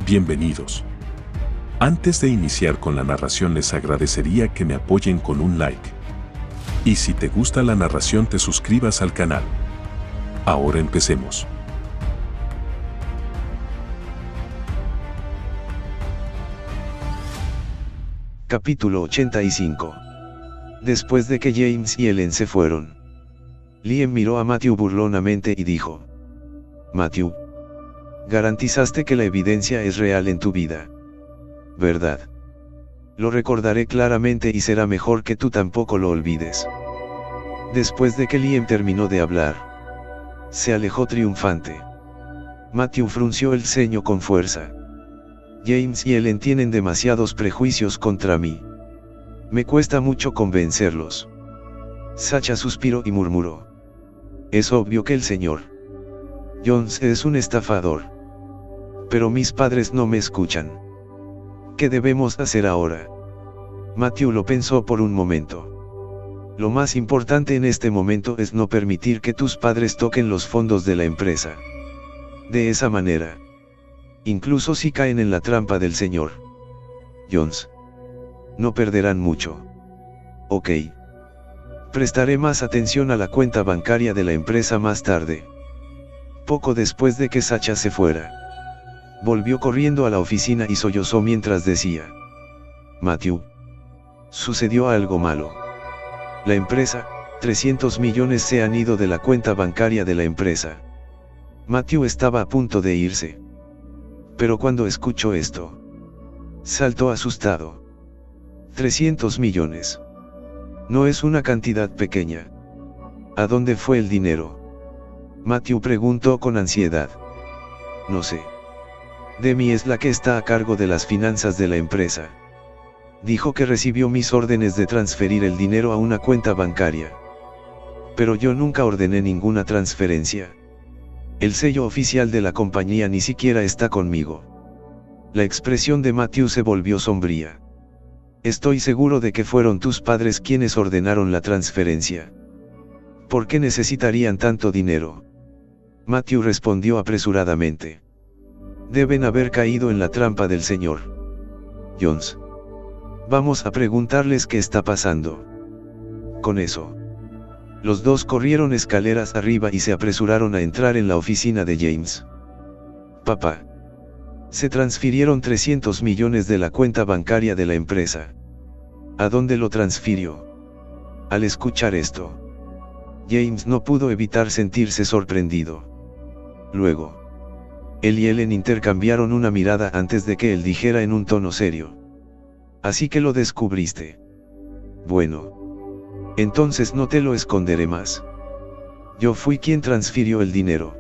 Bienvenidos. Antes de iniciar con la narración les agradecería que me apoyen con un like. Y si te gusta la narración te suscribas al canal. Ahora empecemos. Capítulo 85. Después de que James y Ellen se fueron, Liam miró a Matthew burlonamente y dijo: Matthew, garantizaste que la evidencia es real en tu vida, ¿verdad? Lo recordaré claramente y será mejor que tú tampoco lo olvides. Después de que Liam terminó de hablar, se alejó triunfante. Matthew frunció el ceño con fuerza. James y Ellen tienen demasiados prejuicios contra mí. Me cuesta mucho convencerlos. Sacha suspiró y murmuró: es obvio que el señor Jones es un estafador. Pero mis padres no me escuchan. ¿Qué debemos hacer ahora? Matthew lo pensó por un momento. Lo más importante en este momento es no permitir que tus padres toquen los fondos de la empresa. De esa manera, incluso si caen en la trampa del señor Jones, no perderán mucho. Ok. Prestaré más atención a la cuenta bancaria de la empresa más tarde. Poco después de que Sacha se fuera, volvió corriendo a la oficina y sollozó mientras decía: Matthew, sucedió algo malo. La empresa, 300 millones se han ido de la cuenta bancaria de la empresa. Matthew estaba a punto de irse. Pero cuando escuchó esto, saltó asustado. 300 millones. No es una cantidad pequeña. ¿A dónde fue el dinero? Matthew preguntó con ansiedad. No sé. Demi es la que está a cargo de las finanzas de la empresa. Dijo que recibió mis órdenes de transferir el dinero a una cuenta bancaria. Pero yo nunca ordené ninguna transferencia. El sello oficial de la compañía ni siquiera está conmigo. La expresión de Matthew se volvió sombría. Estoy seguro de que fueron tus padres quienes ordenaron la transferencia. ¿Por qué necesitarían tanto dinero? Matthew respondió apresuradamente. Deben haber caído en la trampa del señor Jones. Vamos a preguntarles qué está pasando. Con eso, los dos corrieron escaleras arriba y se apresuraron a entrar en la oficina de James. Papá. Se transfirieron 300 millones de la cuenta bancaria de la empresa. ¿A dónde lo transfirió? Al escuchar esto, James no pudo evitar sentirse sorprendido. Luego, él y Ellen intercambiaron una mirada antes de que él dijera en un tono serio: así que lo descubriste. Bueno. Entonces no te lo esconderé más. Yo fui quien transfirió el dinero.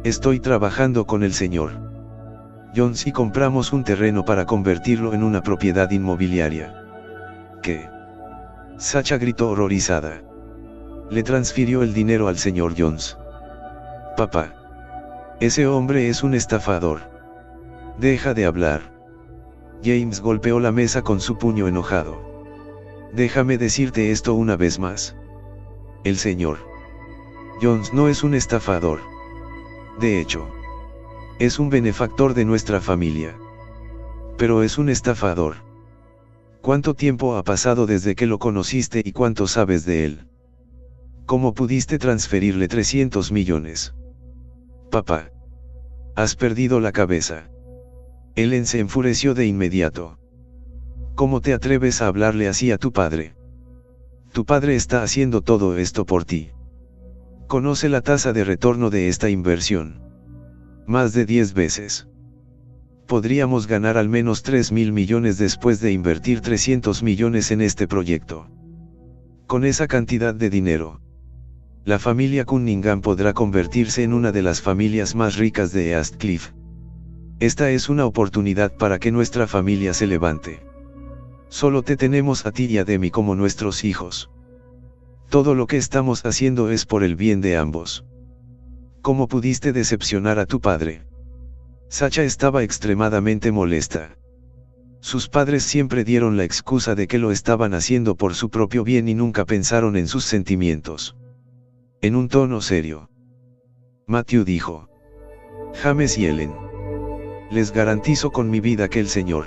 Estoy trabajando con el señor Jones y compramos un terreno para convertirlo en una propiedad inmobiliaria. ¿Qué? Sacha gritó horrorizada. Le transfirió el dinero al señor Jones. Papá. Ese hombre es un estafador. Deja de hablar. James golpeó la mesa con su puño enojado. Déjame decirte esto una vez más. El señor Jones no es un estafador. De hecho, es un benefactor de nuestra familia. Pero es un estafador. ¿Cuánto tiempo ha pasado desde que lo conociste y cuánto sabes de él? ¿Cómo pudiste transferirle 300 millones? Papá. Has perdido la cabeza. Ellen se enfureció de inmediato. ¿Cómo te atreves a hablarle así a tu padre? Tu padre está haciendo todo esto por ti. Conoce la tasa de retorno de esta inversión. Más de 10 veces. Podríamos ganar al menos 3.000 millones después de invertir 300 millones en este proyecto. Con esa cantidad de dinero, la familia Cunningham podrá convertirse en una de las familias más ricas de East Cliff. Esta es una oportunidad para que nuestra familia se levante. Solo te tenemos a ti y a Demi como nuestros hijos. Todo lo que estamos haciendo es por el bien de ambos. ¿Cómo pudiste decepcionar a tu padre? Sacha estaba extremadamente molesta. Sus padres siempre dieron la excusa de que lo estaban haciendo por su propio bien y nunca pensaron en sus sentimientos. En un tono serio, Matthew dijo: James y Ellen, Les garantizo con mi vida que el señor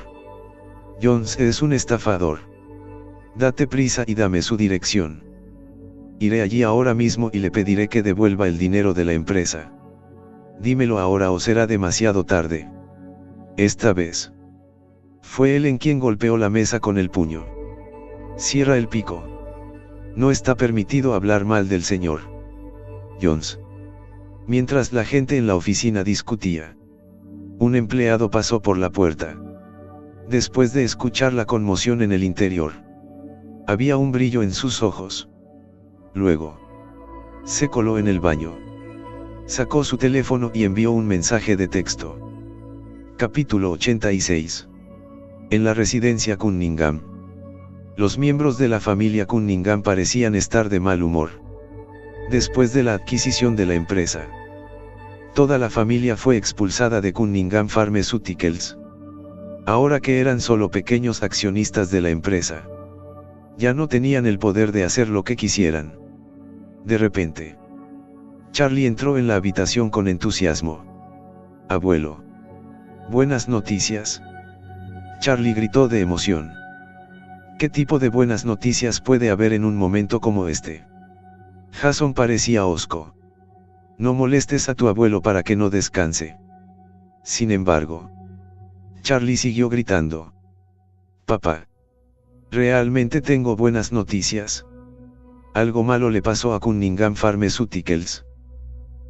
Jones es un estafador. Date prisa y dame su dirección. Iré allí ahora mismo y le pediré que devuelva el dinero de la empresa. Dímelo ahora o será demasiado tarde. Esta vez fue él en quien golpeó la mesa con el puño. Cierra el pico. No está permitido hablar mal del señor Jones. Mientras la gente en la oficina discutía, un empleado pasó por la puerta. Después de escuchar la conmoción en el interior, había un brillo en sus ojos. Luego, se coló en el baño. Sacó su teléfono y envió un mensaje de texto. Capítulo 86. En la residencia Cunningham. Los miembros de la familia Cunningham parecían estar de mal humor. Después de la adquisición de la empresa, toda la familia fue expulsada de Cunningham Pharmaceuticals. Ahora que eran solo pequeños accionistas de la empresa, ya no tenían el poder de hacer lo que quisieran. De repente, Charlie entró en la habitación con entusiasmo. «Abuelo. Buenas noticias». Charlie gritó de emoción. ¿Qué tipo de buenas noticias puede haber en un momento como este? Jason parecía hosco. No molestes a tu abuelo para que no descanse. Sin embargo, Charlie siguió gritando. Papá. Realmente tengo buenas noticias. Algo malo le pasó a Cunningham Pharmaceuticals.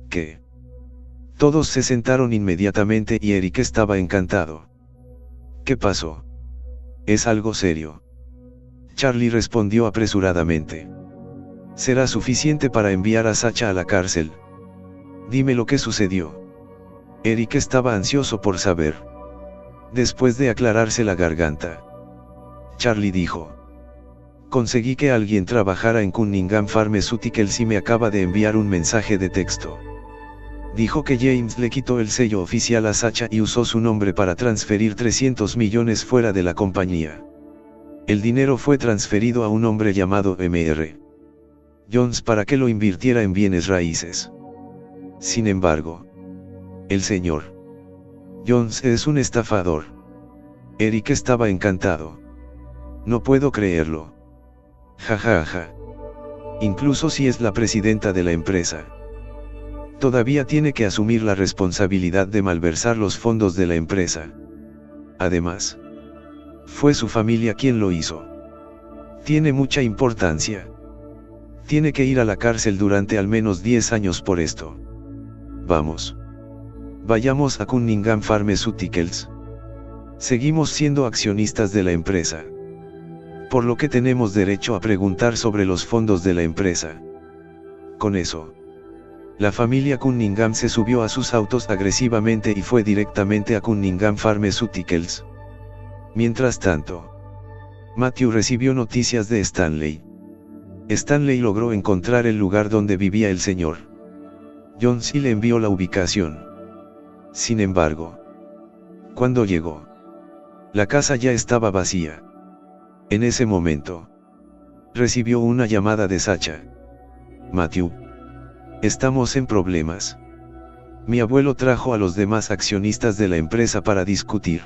¿Qué? Todos se sentaron inmediatamente y Eric estaba encantado. ¿Qué pasó? Es algo serio. Charlie respondió apresuradamente. Será suficiente para enviar a Sacha a la cárcel. Dime lo que sucedió. Eric estaba ansioso por saber. Después de aclararse la garganta, Charlie dijo. Conseguí que alguien trabajara en Cunningham Pharmaceuticals y me acaba de enviar un mensaje de texto. Dijo que James le quitó el sello oficial a Sacha y usó su nombre para transferir 300 millones fuera de la compañía. El dinero fue transferido a un hombre llamado Mr. Jones para que lo invirtiera en bienes raíces. Sin embargo, el señor Jones es un estafador. Eric estaba encantado. No puedo creerlo. Jajaja. Incluso si es la presidenta de la empresa, todavía tiene que asumir la responsabilidad de malversar los fondos de la empresa. Además, fue su familia quien lo hizo. Tiene mucha importancia. Tiene que ir a la cárcel durante al menos 10 años por esto. Vamos. Vayamos a Cunningham Pharmaceuticals. Seguimos siendo accionistas de la empresa, por lo que tenemos derecho a preguntar sobre los fondos de la empresa. Con eso, la familia Cunningham se subió a sus autos agresivamente y fue directamente a Cunningham Pharmaceuticals. Mientras tanto, Matthew recibió noticias de Stanley. Stanley logró encontrar el lugar donde vivía el señor Jones y le envió la ubicación. Sin embargo, cuando llegó, la casa ya estaba vacía. En ese momento, recibió una llamada de Sacha. Matthew. Estamos en problemas. Mi abuelo trajo a los demás accionistas de la empresa para discutir.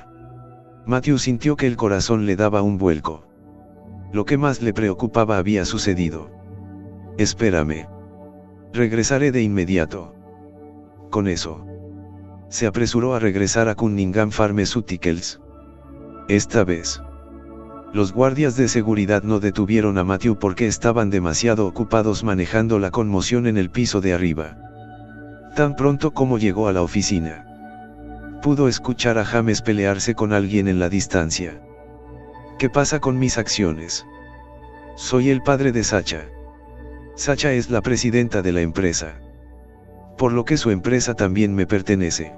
Matthew sintió que el corazón le daba un vuelco. Lo que más le preocupaba había sucedido. Espérame. Regresaré de inmediato. Con eso, se apresuró a regresar a Cunningham Pharmaceuticals. Esta vez, los guardias de seguridad no detuvieron a Matthew porque estaban demasiado ocupados manejando la conmoción en el piso de arriba. Tan pronto como llegó a la oficina, pudo escuchar a James pelearse con alguien en la distancia. ¿Qué pasa con mis acciones? Soy el padre de Sacha. Sacha es la presidenta de la empresa, por lo que su empresa también me pertenece.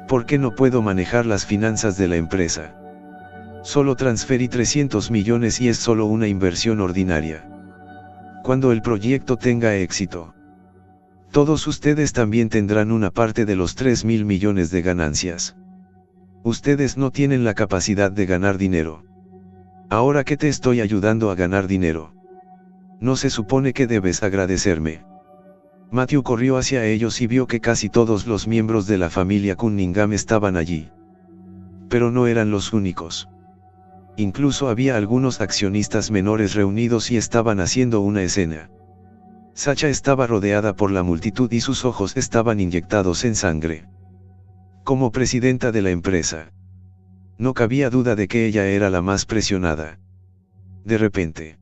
¿Por qué no puedo manejar las finanzas de la empresa? Solo transferí 300 millones y es solo una inversión ordinaria. Cuando el proyecto tenga éxito, todos ustedes también tendrán una parte de los 3.000 millones de ganancias. Ustedes no tienen la capacidad de ganar dinero. Ahora que te estoy ayudando a ganar dinero, ¿no se supone que debes agradecerme? Matthew corrió hacia ellos y vio que casi todos los miembros de la familia Cunningham estaban allí. Pero no eran los únicos. Incluso había algunos accionistas menores reunidos y estaban haciendo una escena. Sacha estaba rodeada por la multitud y sus ojos estaban inyectados en sangre. Como presidenta de la empresa, no cabía duda de que ella era la más presionada. De repente,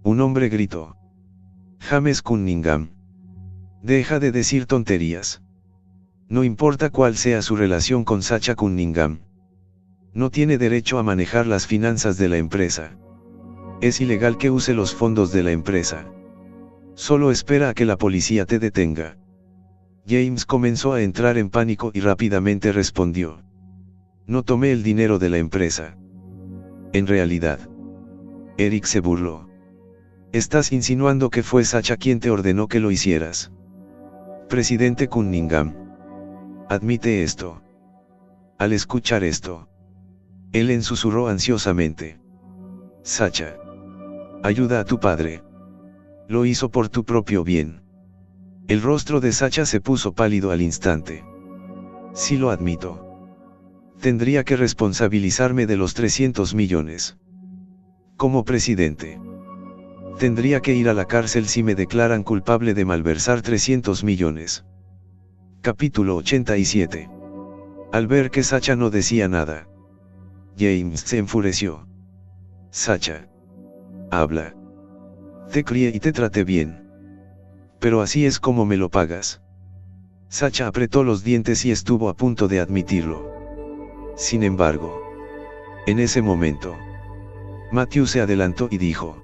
un hombre gritó: James Cunningham, deja de decir tonterías. No importa cuál sea su relación con Sacha Cunningham, no tiene derecho a manejar las finanzas de la empresa. Es ilegal que use los fondos de la empresa. Solo espera a que la policía te detenga. James comenzó a entrar en pánico y rápidamente respondió: no tomé el dinero de la empresa. En realidad, Eric se burló. Estás insinuando que fue Sacha quien te ordenó que lo hicieras. Presidente Cunningham, admite esto. Al escuchar esto, Ellen susurró ansiosamente: Sacha, ayuda a tu padre. Lo hizo por tu propio bien. El rostro de Sacha se puso pálido al instante. Sí, lo admito. Tendría que responsabilizarme de los 300 millones. Como presidente, tendría que ir a la cárcel si me declaran culpable de malversar 300 millones. Capítulo 87. Al ver que Sacha no decía nada, James se enfureció. Sacha, habla. Te crié y te traté bien. Pero así es como me lo pagas. Sacha apretó los dientes y estuvo a punto de admitirlo. Sin embargo, en ese momento, Matthew se adelantó y dijo: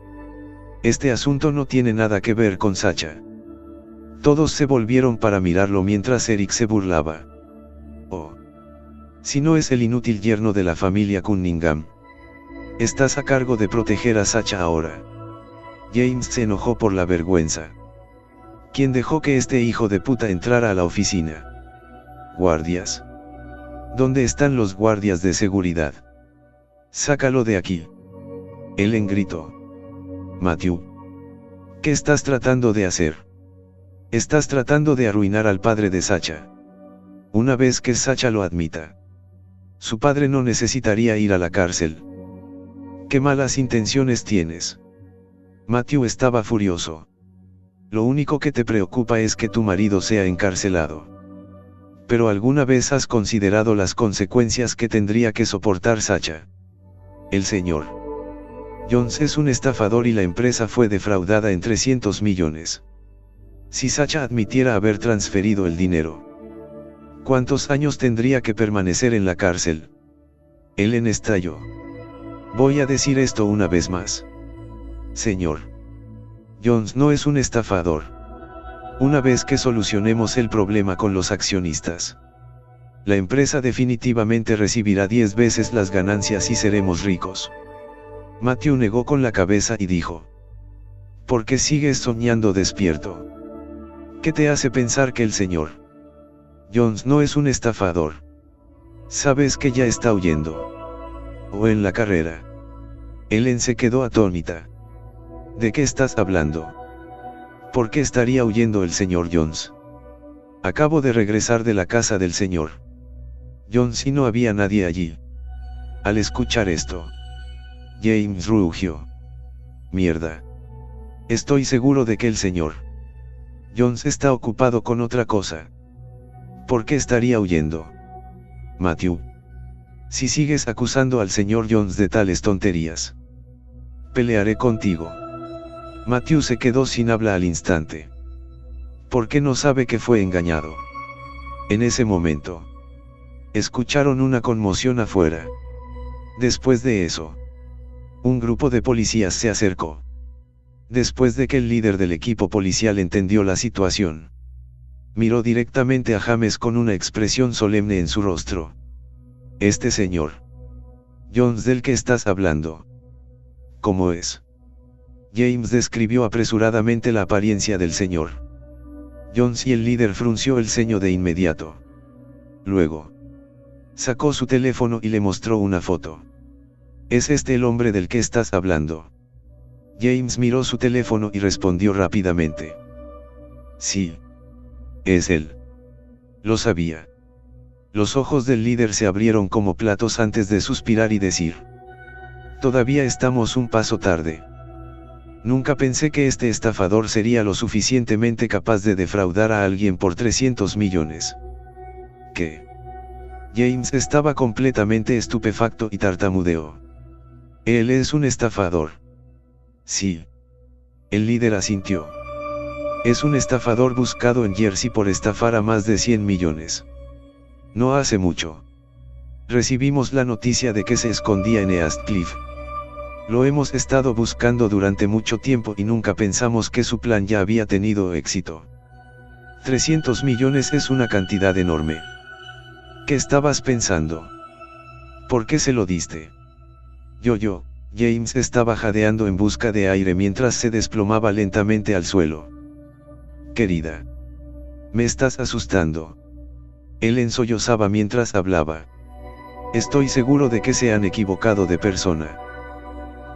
este asunto no tiene nada que ver con Sacha. Todos se volvieron para mirarlo mientras Eric se burlaba. Oh, si no es el inútil yerno de la familia Cunningham. Estás a cargo de proteger a Sacha ahora. James se enojó por la vergüenza. ¿Quién dejó que este hijo de puta entrara a la oficina? ¿Guardias? ¿Dónde están los guardias de seguridad? Sácalo de aquí. Ellen gritó. Matthew, ¿qué estás tratando de hacer? Estás tratando de arruinar al padre de Sacha. Una vez que Sacha lo admita, su padre no necesitaría ir a la cárcel. ¿Qué malas intenciones tienes? Matthew estaba furioso. Lo único que te preocupa es que tu marido sea encarcelado. ¿Pero alguna vez has considerado las consecuencias que tendría que soportar Sacha? El señor Jones es un estafador y la empresa fue defraudada en 300 millones. Si Sacha admitiera haber transferido el dinero, ¿cuántos años tendría que permanecer en la cárcel? Ellen estalló. Voy a decir esto una vez más. Señor Jones no es un estafador. Una vez que solucionemos el problema con los accionistas, la empresa definitivamente recibirá 10 veces las ganancias y seremos ricos. Matthew negó con la cabeza y dijo: ¿por qué sigues soñando despierto? ¿Qué te hace pensar que el señor Jones no es un estafador? Sabes que ya está huyendo. O en la carrera. Ellen se quedó atónita. ¿De qué estás hablando? ¿Por qué estaría huyendo el señor Jones? Acabo de regresar de la casa del señor Jones y no había nadie allí. Al escuchar esto, James rugió. Mierda. Estoy seguro de que el señor Jones está ocupado con otra cosa. ¿Por qué estaría huyendo? Matthew, si sigues acusando al señor Jones de tales tonterías, pelearé contigo. Matthew se quedó sin habla al instante. ¿Por qué no sabe que fue engañado? En ese momento, escucharon una conmoción afuera. Después de eso, un grupo de policías se acercó. Después de que el líder del equipo policial entendió la situación, miró directamente a James con una expresión solemne en su rostro. Este señor Jones del que estás hablando, ¿cómo es? James describió apresuradamente la apariencia del señor Jones y el líder frunció el ceño de inmediato. Luego, sacó su teléfono y le mostró una foto. ¿Es este el hombre del que estás hablando? James miró su teléfono y respondió rápidamente. Sí. Es él. Lo sabía. Los ojos del líder se abrieron como platos antes de suspirar y decir: todavía estamos un paso tarde. Nunca pensé que este estafador sería lo suficientemente capaz de defraudar a alguien por 300 millones. ¿Qué? James estaba completamente estupefacto y tartamudeó. Él es un estafador. Sí. El líder asintió. Es un estafador buscado en Jersey por estafar a más de 100 millones. No hace mucho recibimos la noticia de que se escondía en East Cliff. Lo hemos estado buscando durante mucho tiempo y nunca pensamos que su plan ya había tenido éxito. 300 millones es una cantidad enorme. ¿Qué estabas pensando? ¿Por qué se lo diste? James estaba jadeando en busca de aire mientras se desplomaba lentamente al suelo. Querida. Me estás asustando. Él sollozaba mientras hablaba. Estoy seguro de que se han equivocado de persona.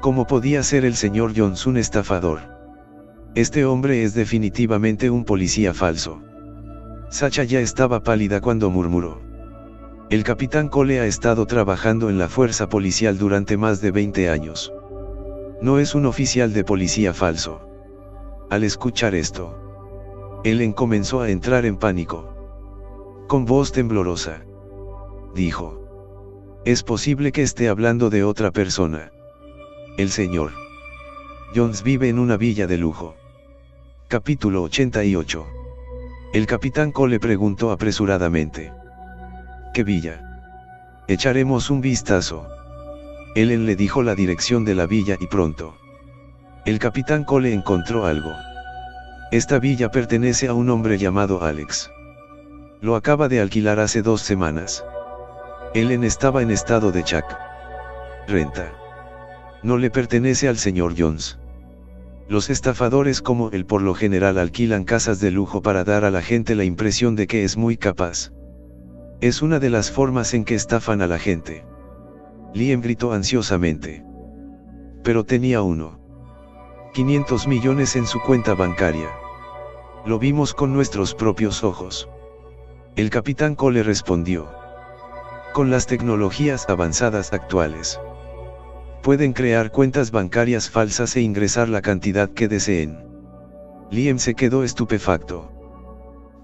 ¿Cómo podía ser el señor Jones un estafador? Este hombre es definitivamente un policía falso. Sacha ya estaba pálida cuando murmuró. El capitán Cole ha estado trabajando en la fuerza policial durante más de 20 años. No es un oficial de policía falso. Al escuchar esto, Ellen comenzó a entrar en pánico. Con voz temblorosa, dijo: es posible que esté hablando de otra persona. El señor Jones vive en una villa de lujo. Capítulo 88. El capitán Cole preguntó apresuradamente: ¿qué villa? Echaremos un vistazo. Ellen le dijo la dirección de la villa y pronto el capitán Cole encontró algo. Esta villa pertenece a un hombre llamado Alex. Lo acaba de alquilar hace 2 semanas. Ellen estaba en estado de shock. Renta. No le pertenece al señor Jones. Los estafadores como él por lo general alquilan casas de lujo para dar a la gente la impresión de que es muy capaz. Es una de las formas en que estafan a la gente. Liam gritó ansiosamente. Pero tenía 500 millones en su cuenta bancaria. Lo vimos con nuestros propios ojos. El capitán Cole respondió. Con las tecnologías avanzadas actuales, pueden crear cuentas bancarias falsas e ingresar la cantidad que deseen. Liam se quedó estupefacto.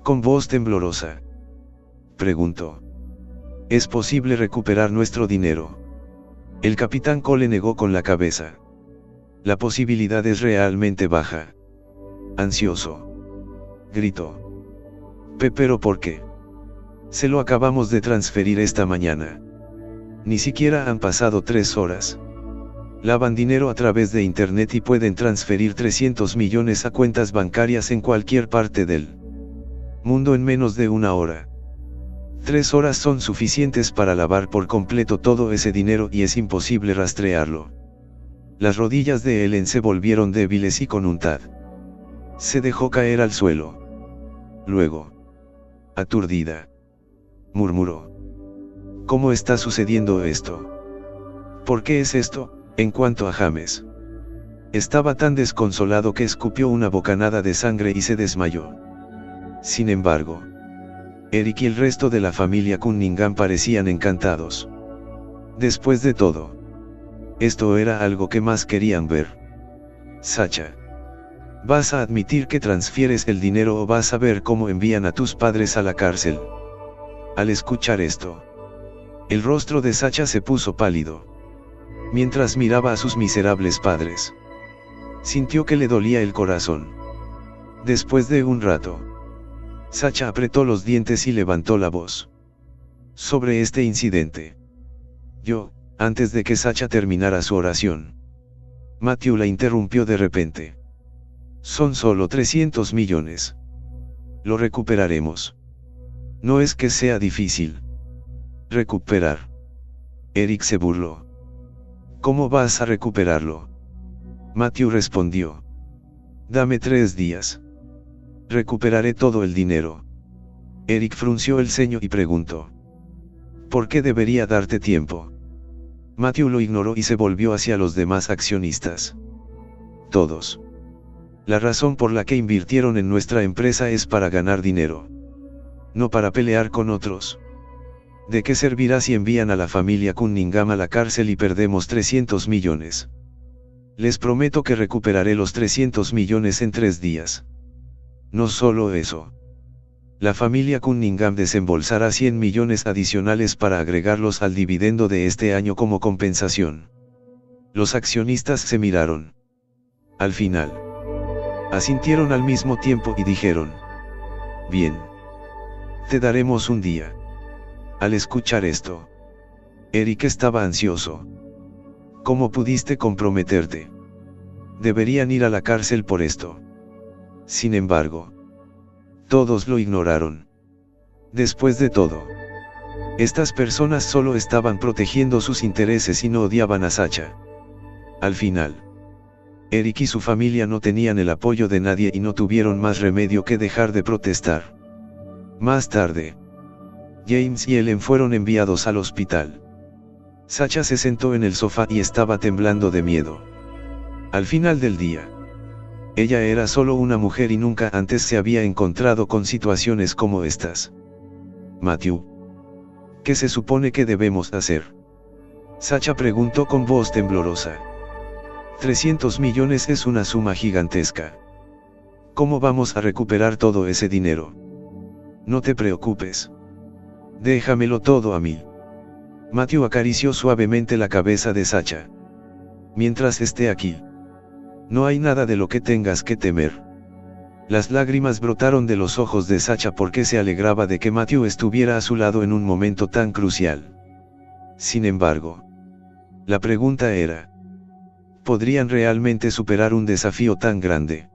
Con voz temblorosa, preguntó: ¿es posible recuperar nuestro dinero? El capitán Cole negó con la cabeza. La posibilidad es realmente baja. Ansioso, gritó. ¿Pero por qué? Se lo acabamos de transferir esta mañana. Ni siquiera han pasado 3 horas. Lavan dinero a través de internet y pueden transferir 300 millones a cuentas bancarias en cualquier parte del mundo en menos de 1 hora. 3 horas son suficientes para lavar por completo todo ese dinero y es imposible rastrearlo. Las rodillas de Ellen se volvieron débiles y con un tad se dejó caer al suelo. Luego, aturdida, murmuró: ¿cómo está sucediendo esto? ¿Por qué es esto? En cuanto a James, estaba tan desconsolado que escupió una bocanada de sangre y se desmayó. Sin embargo, Eric y el resto de la familia Cunningham parecían encantados. Después de todo, esto era algo que más querían ver. Sacha, ¿vas a admitir que transfieres el dinero o vas a ver cómo envían a tus padres a la cárcel? Al escuchar esto, el rostro de Sacha se puso pálido. Mientras miraba a sus miserables padres, sintió que le dolía el corazón. Después de un rato, Sacha apretó los dientes y levantó la voz. Sobre este incidente. Antes de que Sacha terminara su oración, Matthew la interrumpió de repente. Son solo 300 millones. Lo recuperaremos. No es que sea difícil recuperar. Eric se burló. ¿Cómo vas a recuperarlo? Matthew respondió. Dame 3 días. Recuperaré todo el dinero. Eric frunció el ceño y preguntó. ¿Por qué debería darte tiempo? Matthew lo ignoró y se volvió hacia los demás accionistas. Todos La razón por la que invirtieron en nuestra empresa es para ganar dinero. No para pelear con otros. ¿De qué servirá si envían a la familia Cunningham a la cárcel y perdemos 300 millones? Les prometo que recuperaré los 300 millones en 3 días. No solo eso. La familia Cunningham desembolsará 100 millones adicionales para agregarlos al dividendo de este año como compensación. Los accionistas se miraron. Al final, asintieron al mismo tiempo y dijeron: bien. Te daremos un día. Al escuchar esto, Eric estaba ansioso. ¿Cómo pudiste comprometerte? Deberían ir a la cárcel por esto. Sin embargo, todos lo ignoraron. Después de todo, estas personas solo estaban protegiendo sus intereses y no odiaban a Sacha. Al final, Eric y su familia no tenían el apoyo de nadie y no tuvieron más remedio que dejar de protestar. Más tarde, James y Ellen fueron enviados al hospital. Sacha se sentó en el sofá y estaba temblando de miedo. Al final del día, ella era solo una mujer y nunca antes se había encontrado con situaciones como estas. Matthew, ¿qué se supone que debemos hacer? Sacha preguntó con voz temblorosa. 300 millones es una suma gigantesca. ¿Cómo vamos a recuperar todo ese dinero? No te preocupes. Déjamelo todo a mí. Matthew acarició suavemente la cabeza de Sacha. Mientras esté aquí, no hay nada de lo que tengas que temer. Las lágrimas brotaron de los ojos de Sacha porque se alegraba de que Matthew estuviera a su lado en un momento tan crucial. Sin embargo, la pregunta era: ¿podrían realmente superar un desafío tan grande?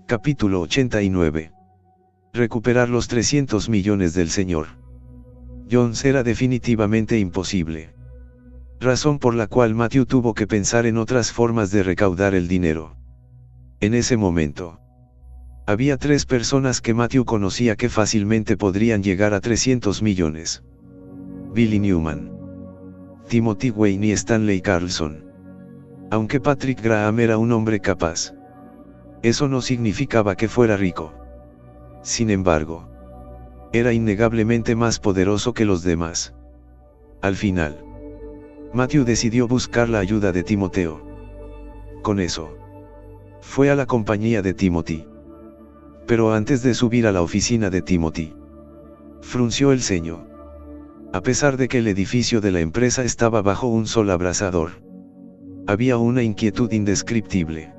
Capítulo 89. Recuperar los 300 millones del señor Jones era definitivamente imposible. Razón por la cual Matthew tuvo que pensar en otras formas de recaudar el dinero. En ese momento, había 3 personas que Matthew conocía que fácilmente podrían llegar a 300 millones. Billy Newman, Timothy Wayne y Stanley Carlson. Aunque Patrick Graham era un hombre capaz, eso no significaba que fuera rico. Sin embargo, era innegablemente más poderoso que los demás. Al final, Matthew decidió buscar la ayuda de Timoteo. Con eso, fue a la compañía de Timothy. Pero antes de subir a la oficina de Timothy, frunció el ceño. A pesar de que el edificio de la empresa estaba bajo un sol abrasador, había una inquietud indescriptible.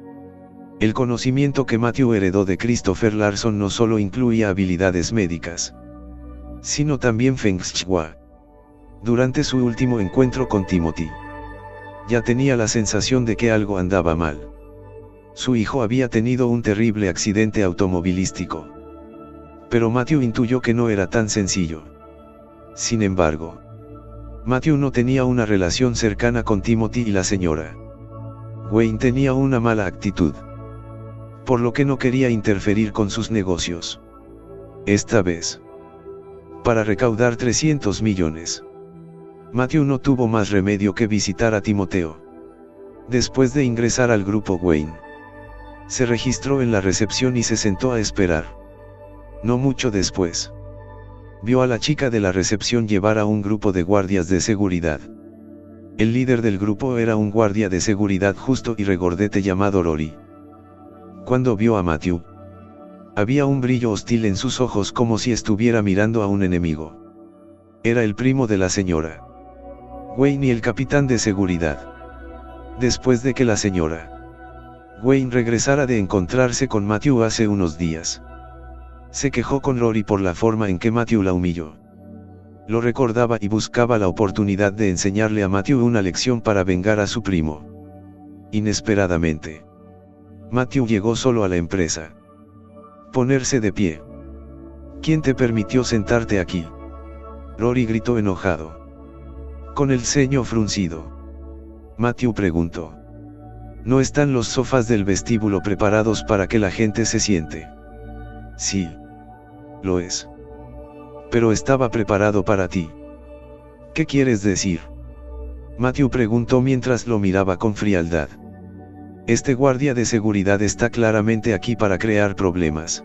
El conocimiento que Matthew heredó de Christopher Larson no solo incluía habilidades médicas, sino también Feng Shui. Durante su último encuentro con Timothy, ya tenía la sensación de que algo andaba mal. Su hijo había tenido un terrible accidente automovilístico. Pero Matthew intuyó que no era tan sencillo. Sin embargo, Matthew no tenía una relación cercana con Timothy y la señora Wayne tenía una mala actitud, por lo que no quería interferir con sus negocios. Esta vez, para recaudar 300 millones, Matthew no tuvo más remedio que visitar a Timoteo. Después de ingresar al grupo Wayne, se registró en la recepción y se sentó a esperar. No mucho después, vio a la chica de la recepción llevar a un grupo de guardias de seguridad. El líder del grupo era un guardia de seguridad justo y regordete llamado Rory. Cuando vio a Matthew, había un brillo hostil en sus ojos como si estuviera mirando a un enemigo. Era el primo de la señora Wayne y el capitán de seguridad. Después de que la señora Wayne regresara de encontrarse con Matthew hace unos días, se quejó con Rory por la forma en que Matthew la humilló. Lo recordaba y buscaba la oportunidad de enseñarle a Matthew una lección para vengar a su primo. Inesperadamente, Matthew llegó solo a la empresa. Ponerse de pie. ¿Quién te permitió sentarte aquí? Rory gritó enojado. Con el ceño fruncido, Matthew preguntó. ¿No están los sofás del vestíbulo preparados para que la gente se siente? Sí. Lo es. Pero estaba preparado para ti. ¿Qué quieres decir? Matthew preguntó mientras lo miraba con frialdad. Este guardia de seguridad está claramente aquí para crear problemas.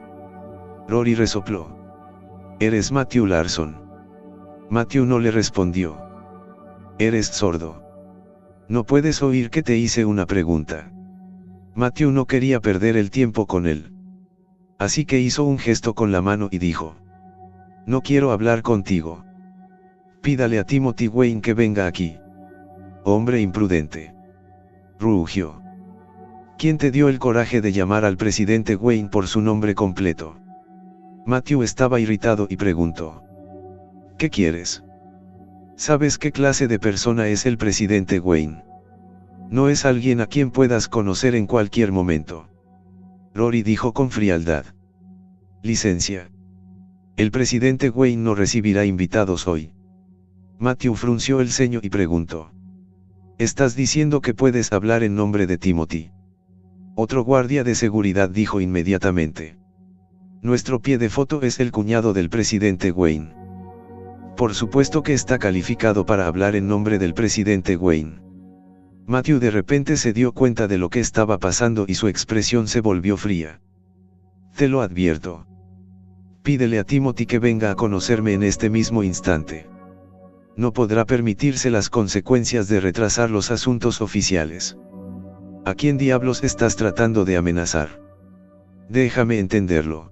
Rory resopló. Eres Matthew Larson. Matthew no le respondió. Eres sordo. No puedes oír que te hice una pregunta. Matthew no quería perder el tiempo con él. Así que hizo un gesto con la mano y dijo. No quiero hablar contigo. Pídale a Timothy Wayne que venga aquí. Hombre imprudente. Rugió. ¿Quién te dio el coraje de llamar al presidente Wayne por su nombre completo? Matthew estaba irritado y preguntó. ¿Qué quieres? ¿Sabes qué clase de persona es el presidente Wayne? No es alguien a quien puedas conocer en cualquier momento. Rory dijo con frialdad. Licencia. El presidente Wayne no recibirá invitados hoy. Matthew frunció el ceño y preguntó. ¿Estás diciendo que puedes hablar en nombre de Timothy? Otro guardia de seguridad dijo inmediatamente. Nuestro pie de foto es el cuñado del presidente Wayne. Por supuesto que está calificado para hablar en nombre del presidente Wayne. Matthew de repente se dio cuenta de lo que estaba pasando y su expresión se volvió fría. Te lo advierto. Pídele a Timothy que venga a conocerme en este mismo instante. No podrá permitirse las consecuencias de retrasar los asuntos oficiales. ¿A quién diablos estás tratando de amenazar? Déjame entenderlo.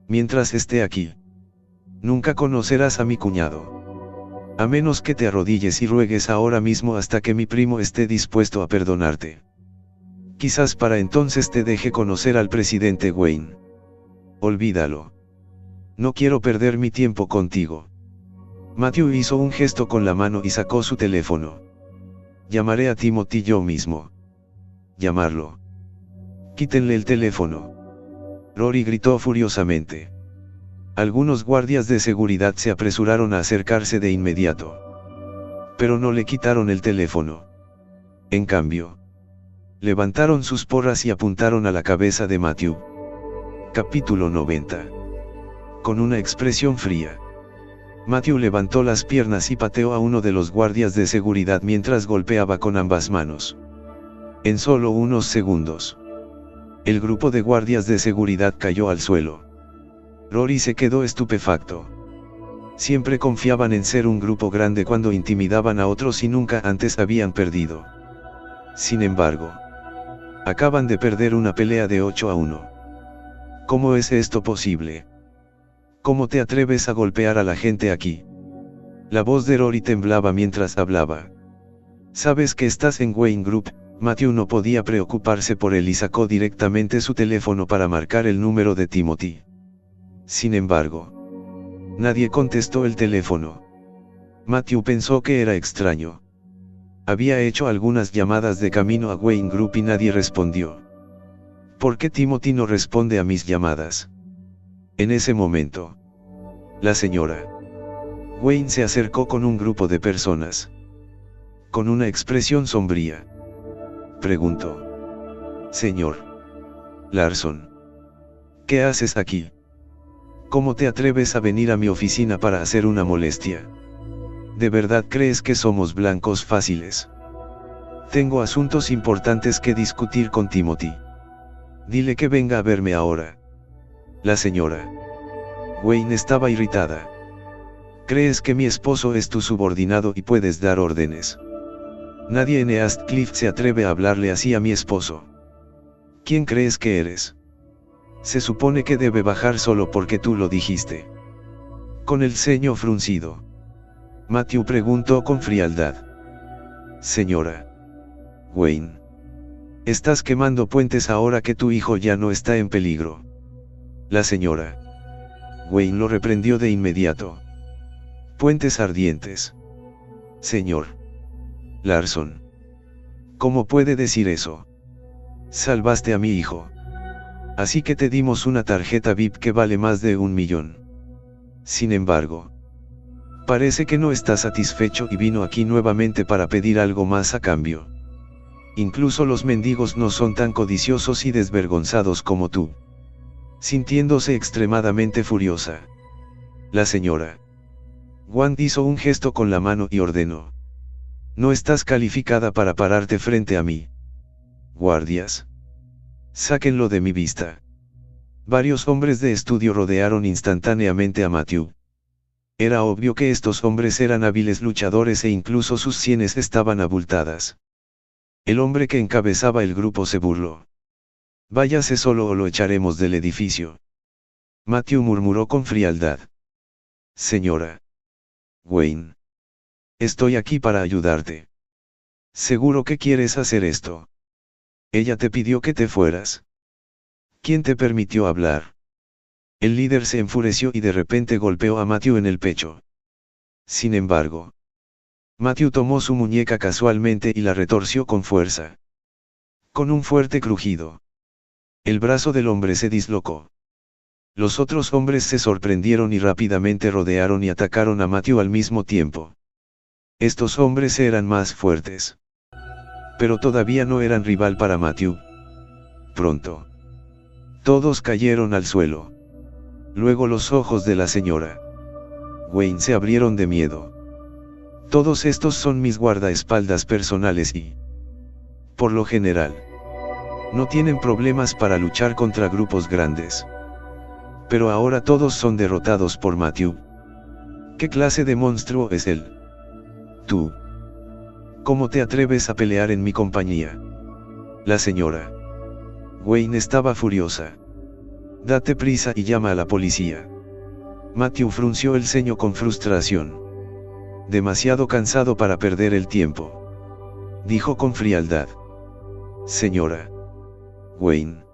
Mientras esté aquí, nunca conocerás a mi cuñado. A menos que te arrodilles y ruegues ahora mismo hasta que mi primo esté dispuesto a perdonarte. Quizás para entonces te deje conocer al presidente Wayne. Olvídalo. No quiero perder mi tiempo contigo. Matthew hizo un gesto con la mano y sacó su teléfono. Llamaré a Timothy yo mismo. Llamarlo. Quítenle el teléfono. Rory gritó furiosamente. Algunos guardias de seguridad se apresuraron a acercarse de inmediato. Pero no le quitaron el teléfono. En cambio, levantaron sus porras y apuntaron a la cabeza de Matthew. Capítulo 90. Con una expresión fría. Matthew levantó las piernas y pateó a uno de los guardias de seguridad mientras golpeaba con ambas manos. En solo unos segundos, el grupo de guardias de seguridad cayó al suelo. Rory se quedó estupefacto. Siempre confiaban en ser un grupo grande cuando intimidaban a otros y nunca antes habían perdido. Sin embargo, acaban de perder una pelea de 8-1. ¿Cómo es esto posible? ¿Cómo te atreves a golpear a la gente aquí? La voz de Rory temblaba mientras hablaba. Sabes que estás en Wayne Group. Matthew no podía preocuparse por él y sacó directamente su teléfono para marcar el número de Timothy. Sin embargo, nadie contestó el teléfono. Matthew pensó que era extraño. Había hecho algunas llamadas de camino a Wayne Group y nadie respondió. ¿Por qué Timothy no responde a mis llamadas? En ese momento, la señora Wayne se acercó con un grupo de personas. Con una expresión sombría, preguntó. Señor Larson, ¿qué haces aquí? ¿Cómo te atreves a venir a mi oficina para hacer una molestia? ¿De verdad crees que somos blancos fáciles? Tengo asuntos importantes que discutir con Timothy. Dile que venga a verme ahora. La señora Wayne estaba irritada. ¿Crees que mi esposo es tu subordinado y puedes dar órdenes? Nadie en East Cliff se atreve a hablarle así a mi esposo. ¿Quién crees que eres? Se supone que debe bajar solo porque tú lo dijiste. Con el ceño fruncido, Matthew preguntó con frialdad. Señora Wayne, estás quemando puentes ahora que tu hijo ya no está en peligro. La señora Wayne lo reprendió de inmediato. Puentes ardientes. Señor Larson, ¿cómo puede decir eso? Salvaste a mi hijo. Así que te dimos una tarjeta VIP que vale más de 1 millón. Sin embargo, parece que no está satisfecho y vino aquí nuevamente para pedir algo más a cambio. Incluso los mendigos no son tan codiciosos y desvergonzados como tú. Sintiéndose extremadamente furiosa, la señora Wang hizo un gesto con la mano y ordenó. No estás calificada para pararte frente a mí. Guardias. Sáquenlo de mi vista. Varios hombres de estudio rodearon instantáneamente a Matthew. Era obvio que estos hombres eran hábiles luchadores e incluso sus sienes estaban abultadas. El hombre que encabezaba el grupo se burló. Váyase solo o lo echaremos del edificio. Matthew murmuró con frialdad. Señora Wayne. Estoy aquí para ayudarte. ¿Seguro que quieres hacer esto? Ella te pidió que te fueras. ¿Quién te permitió hablar? El líder se enfureció y de repente golpeó a Matthew en el pecho. Sin embargo, Matthew tomó su muñeca casualmente y la retorció con fuerza. Con un fuerte crujido, el brazo del hombre se dislocó. Los otros hombres se sorprendieron y rápidamente rodearon y atacaron a Matthew al mismo tiempo. Estos hombres eran más fuertes. Pero todavía no eran rival para Matthew. Pronto, todos cayeron al suelo. Luego los ojos de la señora Wayne se abrieron de miedo. Todos estos son mis guardaespaldas personales y, por lo general, no tienen problemas para luchar contra grupos grandes. Pero ahora todos son derrotados por Matthew. ¿Qué clase de monstruo es él? Tú. ¿Cómo te atreves a pelear en mi compañía? La señora Wayne estaba furiosa. Date prisa y llama a la policía. Matthew frunció el ceño con frustración. Demasiado cansado para perder el tiempo. Dijo con frialdad. Señora Wayne.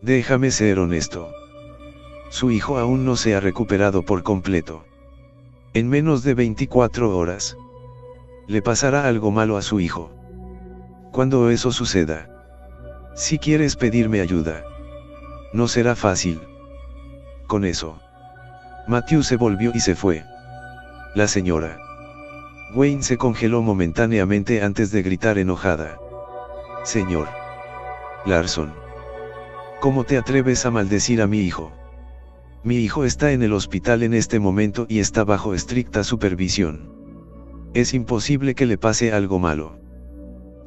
Déjame ser honesto. Su hijo aún no se ha recuperado por completo. En menos de 24 horas, le pasará algo malo a su hijo. Cuando eso suceda, si quieres pedirme ayuda, no será fácil. Con eso, Matthew se volvió y se fue. La señora Wayne se congeló momentáneamente antes de gritar enojada. Señor Larson, ¿cómo te atreves a maldecir a mi hijo? Mi hijo está en el hospital en este momento y está bajo estricta supervisión. Es imposible que le pase algo malo.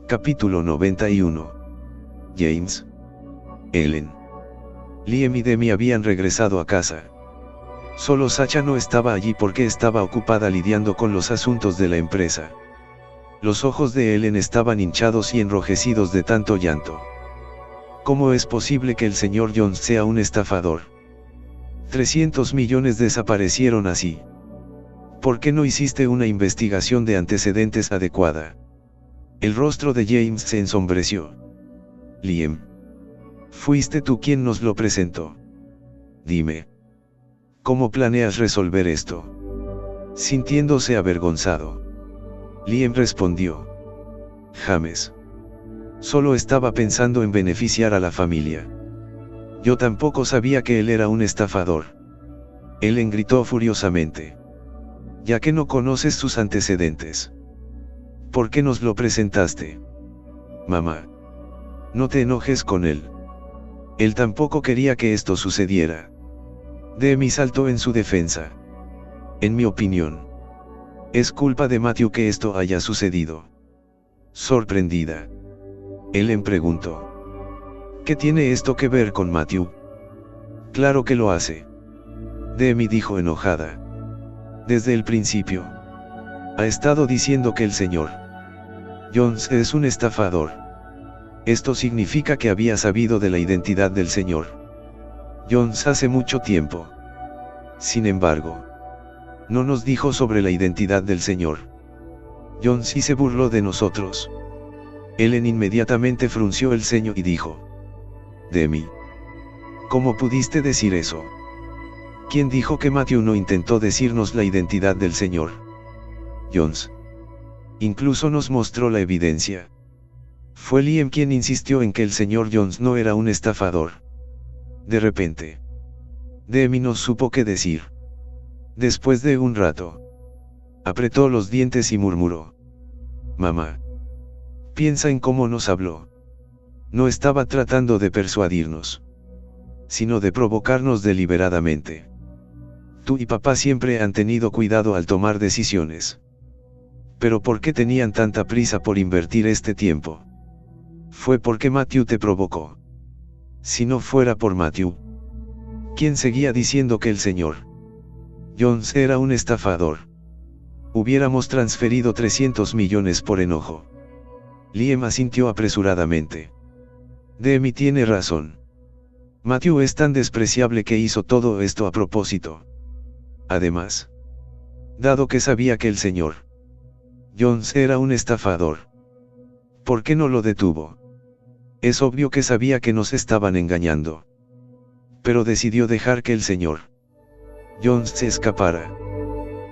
Capítulo 91. James, Ellen, Liam y Demi habían regresado a casa. Solo Sacha no estaba allí porque estaba ocupada lidiando con los asuntos de la empresa. Los ojos de Ellen estaban hinchados y enrojecidos de tanto llanto. ¿Cómo es posible que el señor Jones sea un estafador? 300 millones desaparecieron así. ¿Por qué no hiciste una investigación de antecedentes adecuada? El rostro de James se ensombreció. Liam. Fuiste tú quien nos lo presentó. Dime. ¿Cómo planeas resolver esto? Sintiéndose avergonzado, Liam respondió. James. Solo estaba pensando en beneficiar a la familia. Yo tampoco sabía que él era un estafador. Ellen gritó furiosamente. Ya que no conoces sus antecedentes, ¿por qué nos lo presentaste? Mamá. No te enojes con él. Él tampoco quería que esto sucediera. Demi saltó en su defensa. En mi opinión, es culpa de Matthew que esto haya sucedido. Sorprendida, Ellen preguntó. ¿Qué tiene esto que ver con Matthew? Claro que lo hace. Demi dijo enojada. Desde el principio, ha estado diciendo que el señor Jones es un estafador. Esto significa que había sabido de la identidad del señor Jones hace mucho tiempo. Sin embargo, no nos dijo sobre la identidad del señor Jones y se burló de nosotros. Ellen inmediatamente frunció el ceño y dijo. Demi. ¿Cómo pudiste decir eso? ¿Quién dijo que Matthew no intentó decirnos la identidad del señor Jones? Incluso nos mostró la evidencia. Fue Liam quien insistió en que el señor Jones no era un estafador. De repente, Demi no supo qué decir. Después de un rato, apretó los dientes y murmuró. Mamá. Piensa en cómo nos habló. No estaba tratando de persuadirnos, sino de provocarnos deliberadamente. Tú y papá siempre han tenido cuidado al tomar decisiones. Pero ¿por qué tenían tanta prisa por invertir este tiempo? Fue porque Matthew te provocó. Si no fuera por Matthew, ¿quién seguía diciendo que el señor Jones era un estafador? Hubiéramos transferido 300 millones por enojo. Liam asintió apresuradamente. Demi tiene razón. Matthew es tan despreciable que hizo todo esto a propósito. Además, dado que sabía que el señor Jones era un estafador, ¿por qué no lo detuvo? Es obvio que sabía que nos estaban engañando. Pero decidió dejar que el señor Jones se escapara.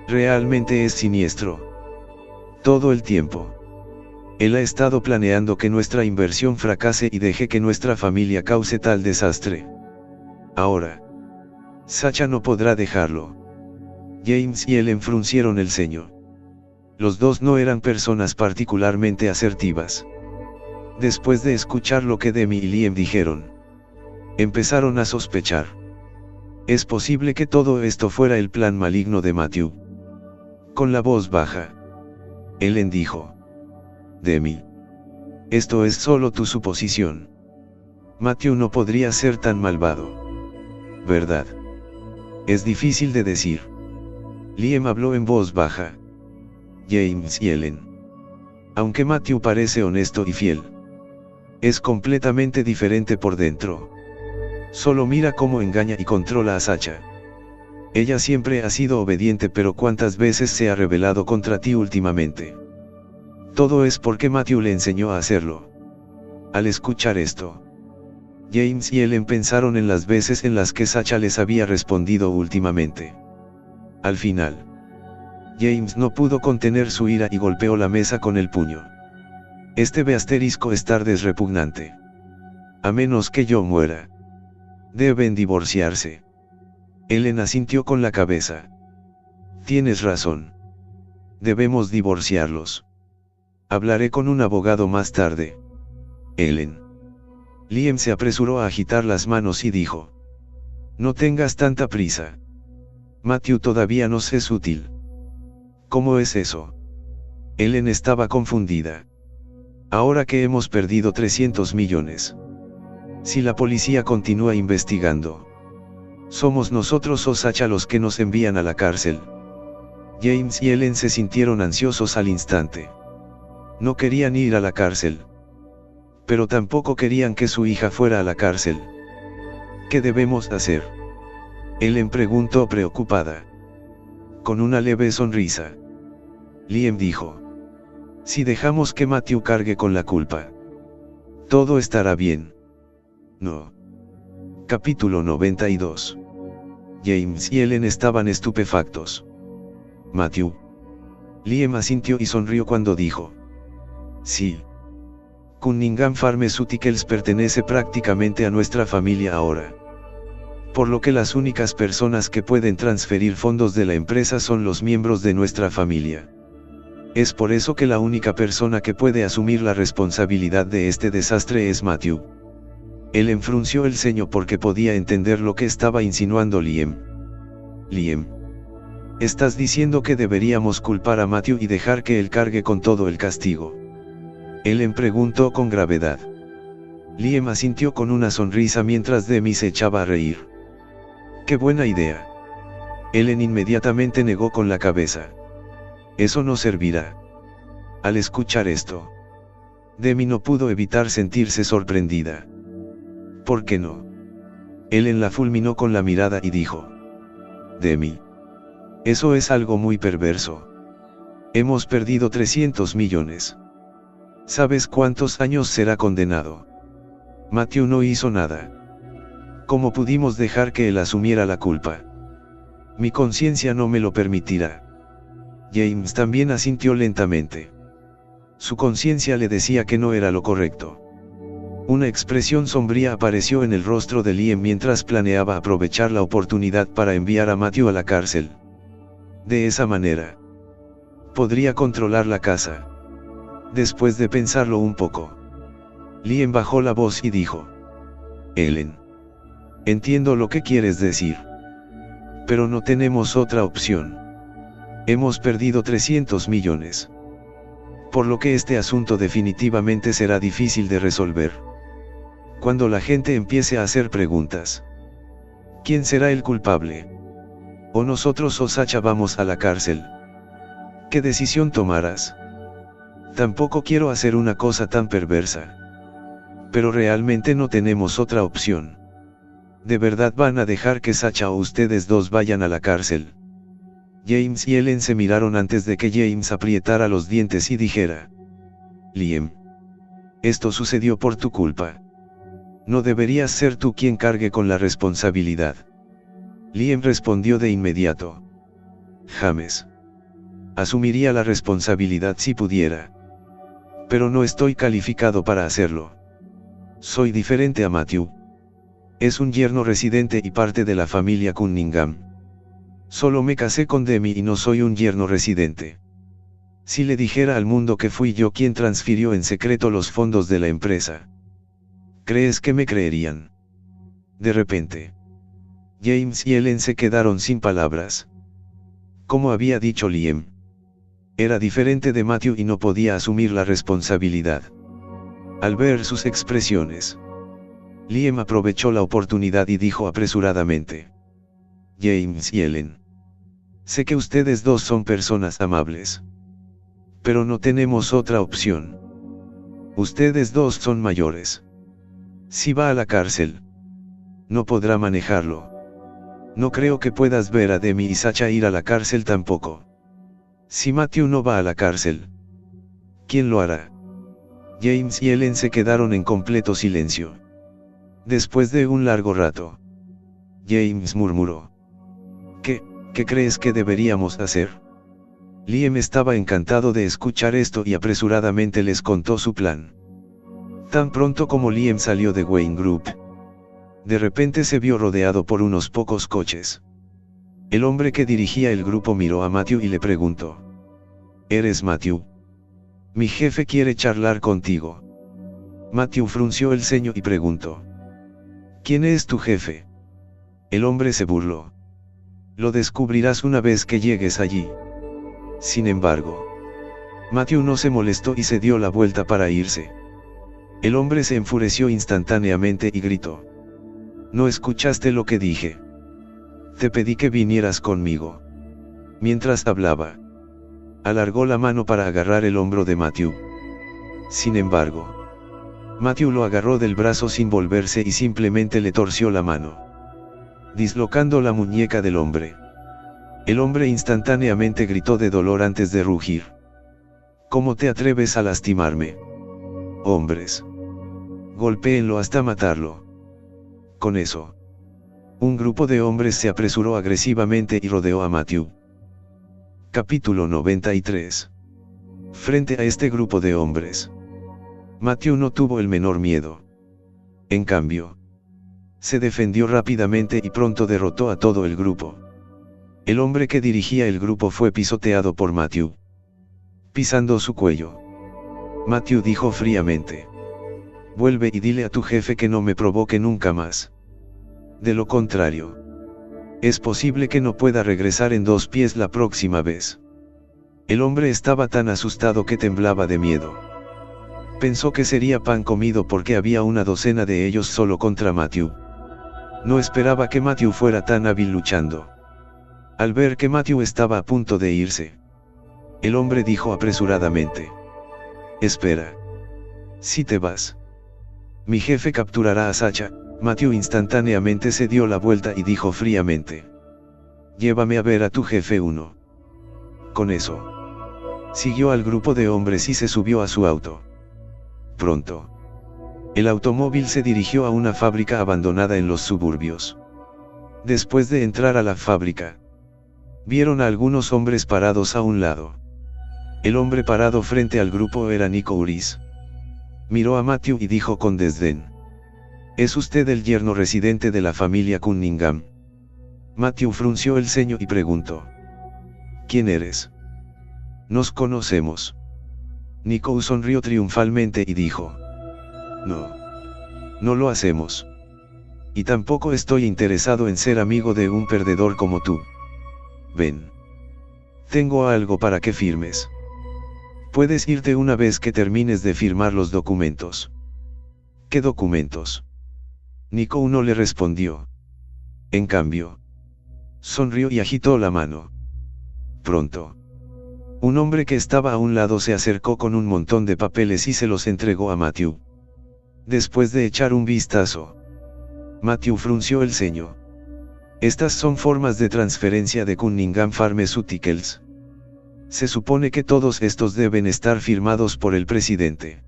Realmente es siniestro. Todo el tiempo. Él ha estado planeando que nuestra inversión fracase y deje que nuestra familia cause tal desastre. Ahora, Sacha no podrá dejarlo. James y Ellen fruncieron el ceño. Los dos no eran personas particularmente asertivas. Después de escuchar lo que Demi y Liam dijeron, empezaron a sospechar. Es posible que todo esto fuera el plan maligno de Matthew. Con la voz baja, Ellen dijo: Demi, esto es solo tu suposición. Matthew no podría ser tan malvado, ¿verdad? Es difícil de decir. Liam habló en voz baja. James y Ellen. Aunque Matthew parece honesto y fiel, es completamente diferente por dentro. Solo mira cómo engaña y controla a Sacha. Ella siempre ha sido obediente, pero ¿cuántas veces se ha rebelado contra ti últimamente? Todo es porque Matthew le enseñó a hacerlo. Al escuchar esto, James y Ellen pensaron en las veces en las que Sacha les había respondido últimamente. Al final, James no pudo contener su ira y golpeó la mesa con el puño. Este ** es tardes repugnante. A menos que yo muera. Deben divorciarse. Ellen asintió con la cabeza. Tienes razón. Debemos divorciarlos. Hablaré con un abogado más tarde. Ellen. Liam se apresuró a agitar las manos y dijo: No tengas tanta prisa. Matthew todavía nos es útil. ¿Cómo es eso? Ellen estaba confundida. Ahora que hemos perdido 300 millones. Si la policía continúa investigando, somos nosotros o Sacha los que nos envían a la cárcel. James y Ellen se sintieron ansiosos al instante. No querían ir a la cárcel, pero tampoco querían que su hija fuera a la cárcel. ¿Qué debemos hacer? Ellen preguntó preocupada. Con una leve sonrisa, Liam dijo: si dejamos que Matthew cargue con la culpa, todo estará bien. No. Capítulo 92. James y Ellen estaban estupefactos. Matthew. Liam asintió y sonrió cuando dijo: sí. Cunningham Pharmaceuticals pertenece prácticamente a nuestra familia ahora. Por lo que las únicas personas que pueden transferir fondos de la empresa son los miembros de nuestra familia. Es por eso que la única persona que puede asumir la responsabilidad de este desastre es Matthew. Él enfrunció el ceño porque podía entender lo que estaba insinuando Liam. Liam. Estás diciendo que deberíamos culpar a Matthew y dejar que él cargue con todo el castigo. Ellen preguntó con gravedad. Liam asintió con una sonrisa mientras Demi se echaba a reír. ¡Qué buena idea! Ellen inmediatamente negó con la cabeza. Eso no servirá. Al escuchar esto, Demi no pudo evitar sentirse sorprendida. ¿Por qué no? Ellen la fulminó con la mirada y dijo: Demi. Eso es algo muy perverso. Hemos perdido 300 millones. ¿Sabes cuántos años será condenado? Matthew no hizo nada. ¿Cómo pudimos dejar que él asumiera la culpa? Mi conciencia no me lo permitirá. James también asintió lentamente. Su conciencia le decía que no era lo correcto. Una expresión sombría apareció en el rostro de Liam mientras planeaba aprovechar la oportunidad para enviar a Matthew a la cárcel. De esa manera, podría controlar la casa. Después de pensarlo un poco, Liam bajó la voz y dijo: Ellen. Entiendo lo que quieres decir. Pero no tenemos otra opción. Hemos perdido 300 millones. Por lo que este asunto definitivamente será difícil de resolver. Cuando la gente empiece a hacer preguntas. ¿Quién será el culpable? ¿O nosotros o Sacha vamos a la cárcel? ¿Qué decisión tomarás? Tampoco quiero hacer una cosa tan perversa. Pero realmente no tenemos otra opción. ¿De verdad van a dejar que Sacha o ustedes dos vayan a la cárcel? James y Ellen se miraron antes de que James aprietara los dientes y dijera: Liam, esto sucedió por tu culpa. No deberías ser tú quien cargue con la responsabilidad. Liam respondió de inmediato: James. Asumiría la responsabilidad si pudiera. Pero no estoy calificado para hacerlo. Soy diferente a Matthew. Es un yerno residente y parte de la familia Cunningham. Solo me casé con Demi y no soy un yerno residente. Si le dijera al mundo que fui yo quien transfirió en secreto los fondos de la empresa, ¿crees que me creerían? De repente, James y Ellen se quedaron sin palabras. Como había dicho Liam, era diferente de Matthew y no podía asumir la responsabilidad. Al ver sus expresiones, Liam aprovechó la oportunidad y dijo apresuradamente: James y Ellen, sé que ustedes dos son personas amables. Pero no tenemos otra opción. Ustedes dos son mayores. Si va a la cárcel, no podrá manejarlo. No creo que puedas ver a Demi y Sacha ir a la cárcel tampoco. Si Matthew no va a la cárcel, ¿quién lo hará? James y Ellen se quedaron en completo silencio. Después de un largo rato, James murmuró: ¿Qué crees que deberíamos hacer? Liam estaba encantado de escuchar esto y apresuradamente les contó su plan. Tan pronto como Liam salió de Wayne Group, de repente se vio rodeado por unos pocos coches. El hombre que dirigía el grupo miró a Matthew y le preguntó: ¿Eres Matthew? Mi jefe quiere charlar contigo. Matthew frunció el ceño y preguntó: ¿Quién es tu jefe? El hombre se burló. Lo descubrirás una vez que llegues allí. Sin embargo, Matthew no se molestó y se dio la vuelta para irse. El hombre se enfureció instantáneamente y gritó: ¿No escuchaste lo que dije? Te pedí que vinieras conmigo. Mientras hablaba, alargó la mano para agarrar el hombro de Matthew. Sin embargo, Matthew lo agarró del brazo sin volverse y simplemente le torció la mano, dislocando la muñeca del hombre. El hombre instantáneamente gritó de dolor antes de rugir: ¿Cómo te atreves a lastimarme? Hombres, golpéenlo hasta matarlo. Con eso, un grupo de hombres se apresuró agresivamente y rodeó a Matthew. Capítulo 93. Frente a este grupo de hombres, Matthew no tuvo el menor miedo. En cambio, se defendió rápidamente y pronto derrotó a todo el grupo. El hombre que dirigía el grupo fue pisoteado por Matthew, pisando su cuello. Matthew dijo fríamente: Vuelve y dile a tu jefe que no me provoque nunca más. De lo contrario, es posible que no pueda regresar en 2 pies la próxima vez. El hombre estaba tan asustado que temblaba de miedo. Pensó que sería pan comido porque había una docena de ellos solo contra Matthew. No esperaba que Matthew fuera tan hábil luchando. Al ver que Matthew estaba a punto de irse, el hombre dijo apresuradamente: Espera. Si te vas, mi jefe capturará a Sacha. Matthew instantáneamente se dio la vuelta y dijo fríamente: Llévame a ver a tu jefe 1. Con eso, siguió al grupo de hombres y se subió a su auto. Pronto, el automóvil se dirigió a una fábrica abandonada en los suburbios. Después de entrar a la fábrica, vieron a algunos hombres parados a un lado. El hombre parado frente al grupo era Nico Uris. Miró a Matthew y dijo con desdén: ¿Es usted el yerno residente de la familia Cunningham? Matthew frunció el ceño y preguntó: ¿Quién eres? Nos conocemos. Nico sonrió triunfalmente y dijo: No lo hacemos. Y tampoco estoy interesado en ser amigo de un perdedor como tú. Ven. Tengo algo para que firmes. Puedes irte una vez que termines de firmar los documentos. ¿Qué documentos? Nico no le respondió. En cambio, sonrió y agitó la mano. Pronto, un hombre que estaba a un lado se acercó con un montón de papeles y se los entregó a Matthew. Después de echar un vistazo, Matthew frunció el ceño. Estas son formas de transferencia de Cunningham Pharmaceuticals. Se supone que todos estos deben estar firmados por el presidente.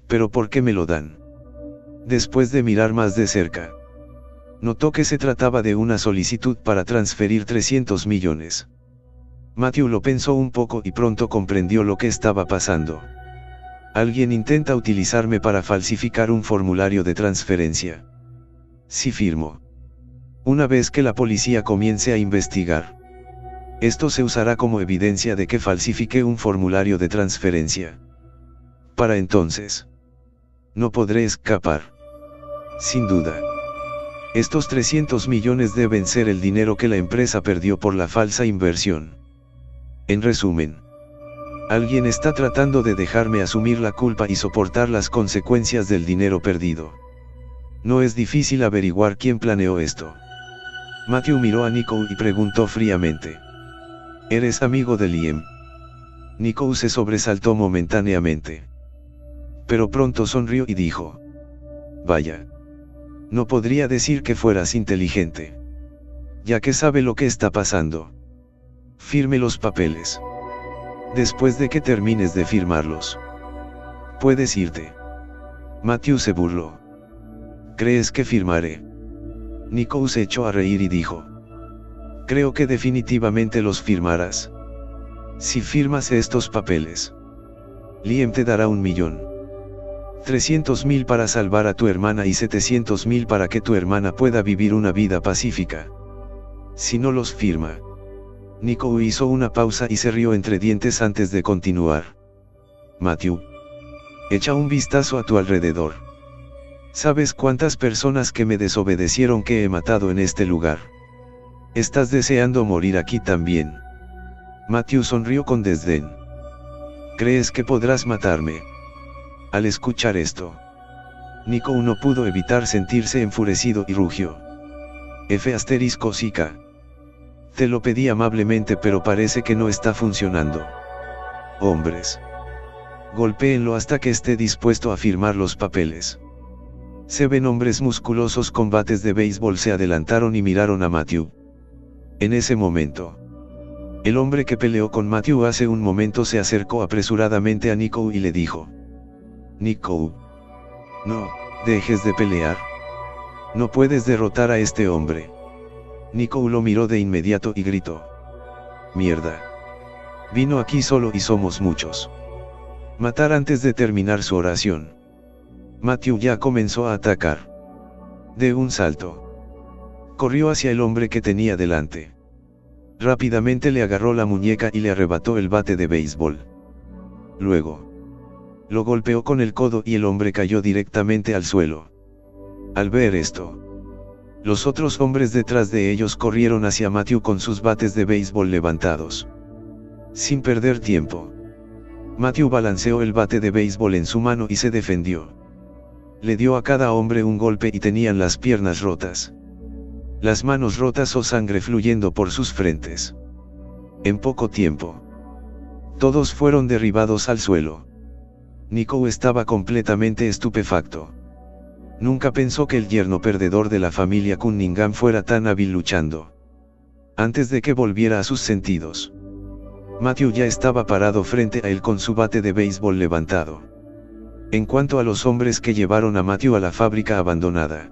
¿Pero por qué me lo dan? Después de mirar más de cerca, notó que se trataba de una solicitud para transferir 300 millones. Matthew lo pensó un poco y pronto comprendió lo que estaba pasando. Alguien intenta utilizarme para falsificar un formulario de transferencia. Si firmo, una vez que la policía comience a investigar, esto se usará como evidencia de que falsifiqué un formulario de transferencia. Para entonces, no podré escapar. Sin duda, estos 300 millones deben ser el dinero que la empresa perdió por la falsa inversión. En resumen, alguien está tratando de dejarme asumir la culpa y soportar las consecuencias del dinero perdido. No es difícil averiguar quién planeó esto. Matthew miró a Nico y preguntó fríamente. ¿Eres amigo de Liam? Nico se sobresaltó momentáneamente. Pero pronto sonrió y dijo. Vaya. No podría decir que fueras inteligente. Ya que sabe lo que está pasando. Firme los papeles. Después de que termines de firmarlos, puedes irte. Matthew se burló. ¿Crees que firmaré? Nico se echó a reír y dijo. Creo que definitivamente los firmarás. Si firmas estos papeles, Liam te dará 1.300.000 para salvar a tu hermana y 700.000 para que tu hermana pueda vivir una vida pacífica. Si no los firma. Nico hizo una pausa y se rió entre dientes antes de continuar. Matthew, echa un vistazo a tu alrededor. ¿Sabes cuántas personas que me desobedecieron que he matado en este lugar? ¿Estás deseando morir aquí también? Matthew sonrió con desdén. ¿Crees que podrás matarme? Al escuchar esto, Nico no pudo evitar sentirse enfurecido y rugió. F***Zika. Te lo pedí amablemente, pero parece que no está funcionando. Hombres, golpéenlo hasta que esté dispuesto a firmar los papeles. Se ven hombres musculosos con bates de béisbol se adelantaron y miraron a Matthew. En ese momento, el hombre que peleó con Matthew hace un momento se acercó apresuradamente a Nico y le dijo. Nico, no, dejes de pelear. No puedes derrotar a este hombre. Nico lo miró de inmediato y gritó. Mierda. Vino aquí solo y somos muchos. Matar antes de terminar su oración. Matthew ya comenzó a atacar. De un salto, corrió hacia el hombre que tenía delante. Rápidamente le agarró la muñeca y le arrebató el bate de béisbol. Luego, lo golpeó con el codo y el hombre cayó directamente al suelo. Al ver esto, los otros hombres detrás de ellos corrieron hacia Matthew con sus bates de béisbol levantados. Sin perder tiempo, Matthew balanceó el bate de béisbol en su mano y se defendió. Le dio a cada hombre un golpe y tenían las piernas rotas, las manos rotas o sangre fluyendo por sus frentes. En poco tiempo, todos fueron derribados al suelo. Nico estaba completamente estupefacto. Nunca pensó que el yerno perdedor de la familia Cunningham fuera tan hábil luchando. Antes de que volviera a sus sentidos, Matthew ya estaba parado frente a él con su bate de béisbol levantado. En cuanto a los hombres que llevaron a Matthew a la fábrica abandonada,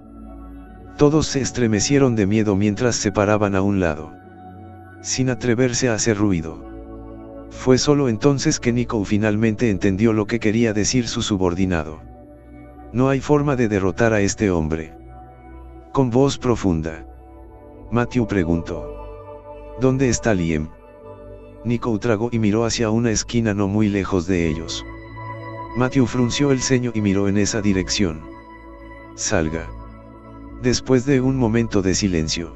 todos se estremecieron de miedo mientras se paraban a un lado, sin atreverse a hacer ruido. Fue solo entonces que Nico finalmente entendió lo que quería decir su subordinado. No hay forma de derrotar a este hombre. Con voz profunda, Matthew preguntó. ¿Dónde está Liam? Nico tragó y miró hacia una esquina no muy lejos de ellos. Matthew frunció el ceño y miró en esa dirección. Salga. Después de un momento de silencio,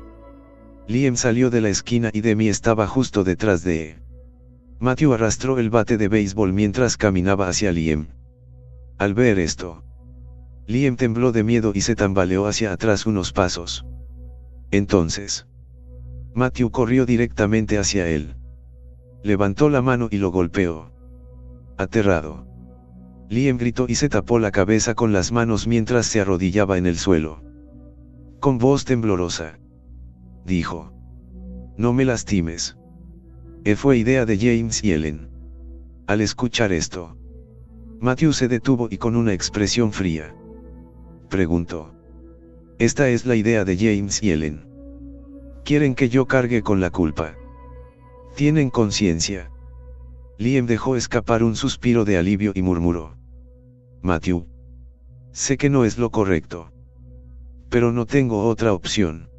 Liam salió de la esquina y Demi estaba justo detrás de él. Matthew arrastró el bate de béisbol mientras caminaba hacia Liam. Al ver esto, Liam tembló de miedo y se tambaleó hacia atrás unos pasos. Entonces, Matthew corrió directamente hacia él. Levantó la mano y lo golpeó. Aterrado, Liam gritó y se tapó la cabeza con las manos mientras se arrodillaba en el suelo. Con voz temblorosa, dijo: «No me lastimes». Fue idea de James y Ellen. Al escuchar esto, Matthew se detuvo y con una expresión fría preguntó: «¿Esta es la idea de James y Ellen? ¿Quieren que yo cargue con la culpa? ¿Tienen conciencia?». Liam dejó escapar un suspiro de alivio y murmuró: «Matthew, sé que no es lo correcto, pero no tengo otra opción.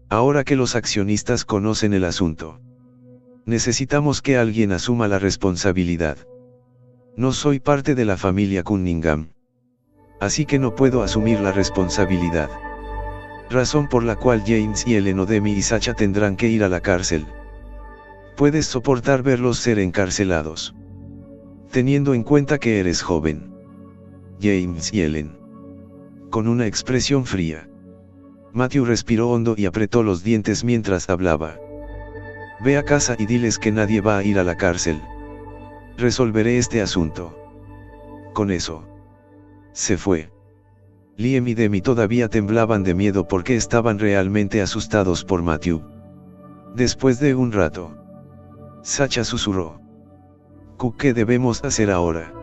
Ahora que los accionistas conocen el asunto, necesitamos que alguien asuma la responsabilidad. No soy parte de la familia Cunningham, así que no puedo asumir la responsabilidad. Razón por la cual James y Ellen Odemi y Sacha tendrán que ir a la cárcel. Puedes soportar verlos ser encarcelados, teniendo en cuenta que eres joven». James y Ellen. Con una expresión fría, Matthew respiró hondo y apretó los dientes mientras hablaba. «Ve a casa y diles que nadie va a ir a la cárcel. Resolveré este asunto». Con eso, se fue. Liam y Demi todavía temblaban de miedo porque estaban realmente asustados por Matthew. Después de un rato, Sacha susurró: «¿Qué debemos hacer ahora?».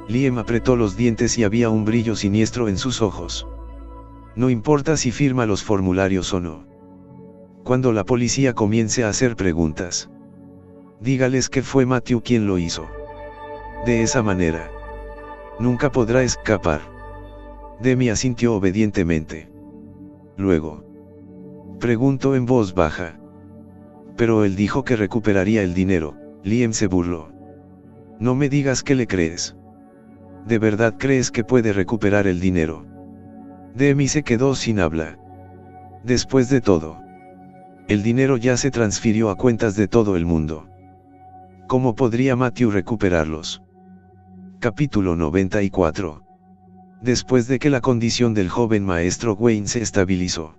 Liam apretó los dientes y había un brillo siniestro en sus ojos. «No importa si firma los formularios o no. Cuando la policía comience a hacer preguntas, dígales que fue Matthew quien lo hizo. De esa manera, nunca podrá escapar». Demi asintió obedientemente. Luego, preguntó en voz baja: «Pero él dijo que recuperaría el dinero». Liam se burló. «No me digas que le crees. ¿De verdad crees que puede recuperar el dinero?». Demi se quedó sin habla. Después de todo, el dinero ya se transfirió a cuentas de todo el mundo. ¿Cómo podría Matthew recuperarlos? Capítulo 94. Después de que la condición del joven maestro Wayne se estabilizó,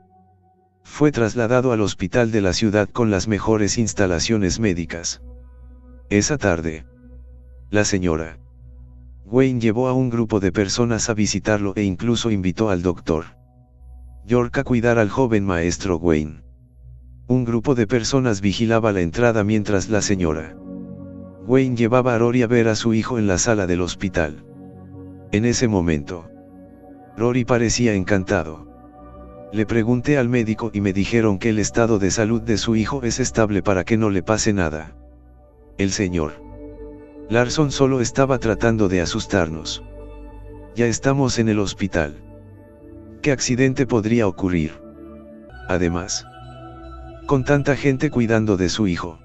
fue trasladado al hospital de la ciudad con las mejores instalaciones médicas. Esa tarde, la señora Wayne llevó a un grupo de personas a visitarlo e incluso invitó al Dr. York a cuidar al joven maestro Wayne. Un grupo de personas vigilaba la entrada mientras la señora Wayne llevaba a Rory a ver a su hijo en la sala del hospital. En ese momento, Rory parecía encantado. «Le pregunté al médico y me dijeron que el estado de salud de su hijo es estable para que no le pase nada. El señor Larson solo estaba tratando de asustarnos. Ya estamos en el hospital. ¿Qué accidente podría ocurrir? Además, con tanta gente cuidando de su hijo,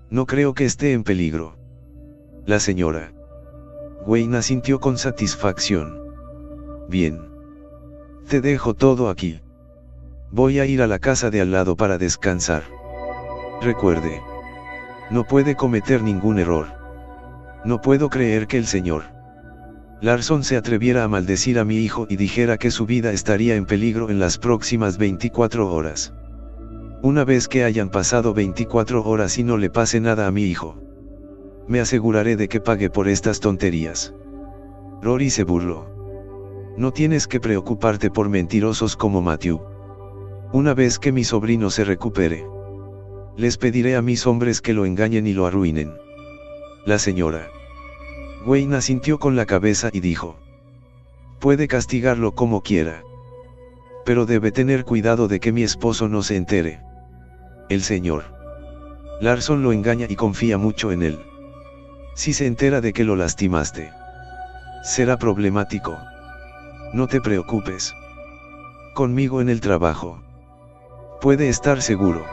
no creo que esté en peligro». La señora Wayne asintió con satisfacción. «Bien. Te dejo todo aquí. Voy a ir a la casa de al lado para descansar. Recuerde, no puede cometer ningún error. No puedo creer que el señor Larson se atreviera a maldecir a mi hijo y dijera que su vida estaría en peligro en las próximas 24 horas. Una vez que hayan pasado 24 horas y no le pase nada a mi hijo, me aseguraré de que pague por estas tonterías». Rory se burló. «No tienes que preocuparte por mentirosos como Matthew. Una vez que mi sobrino se recupere, les pediré a mis hombres que lo engañen y lo arruinen». La señora Wayne asintió con la cabeza y dijo: «Puede castigarlo como quiera, pero debe tener cuidado de que mi esposo no se entere. El señor Larson lo engaña y confía mucho en él. Si se entera de que lo lastimaste, será problemático. No te preocupes. Conmigo en el trabajo, puede estar seguro.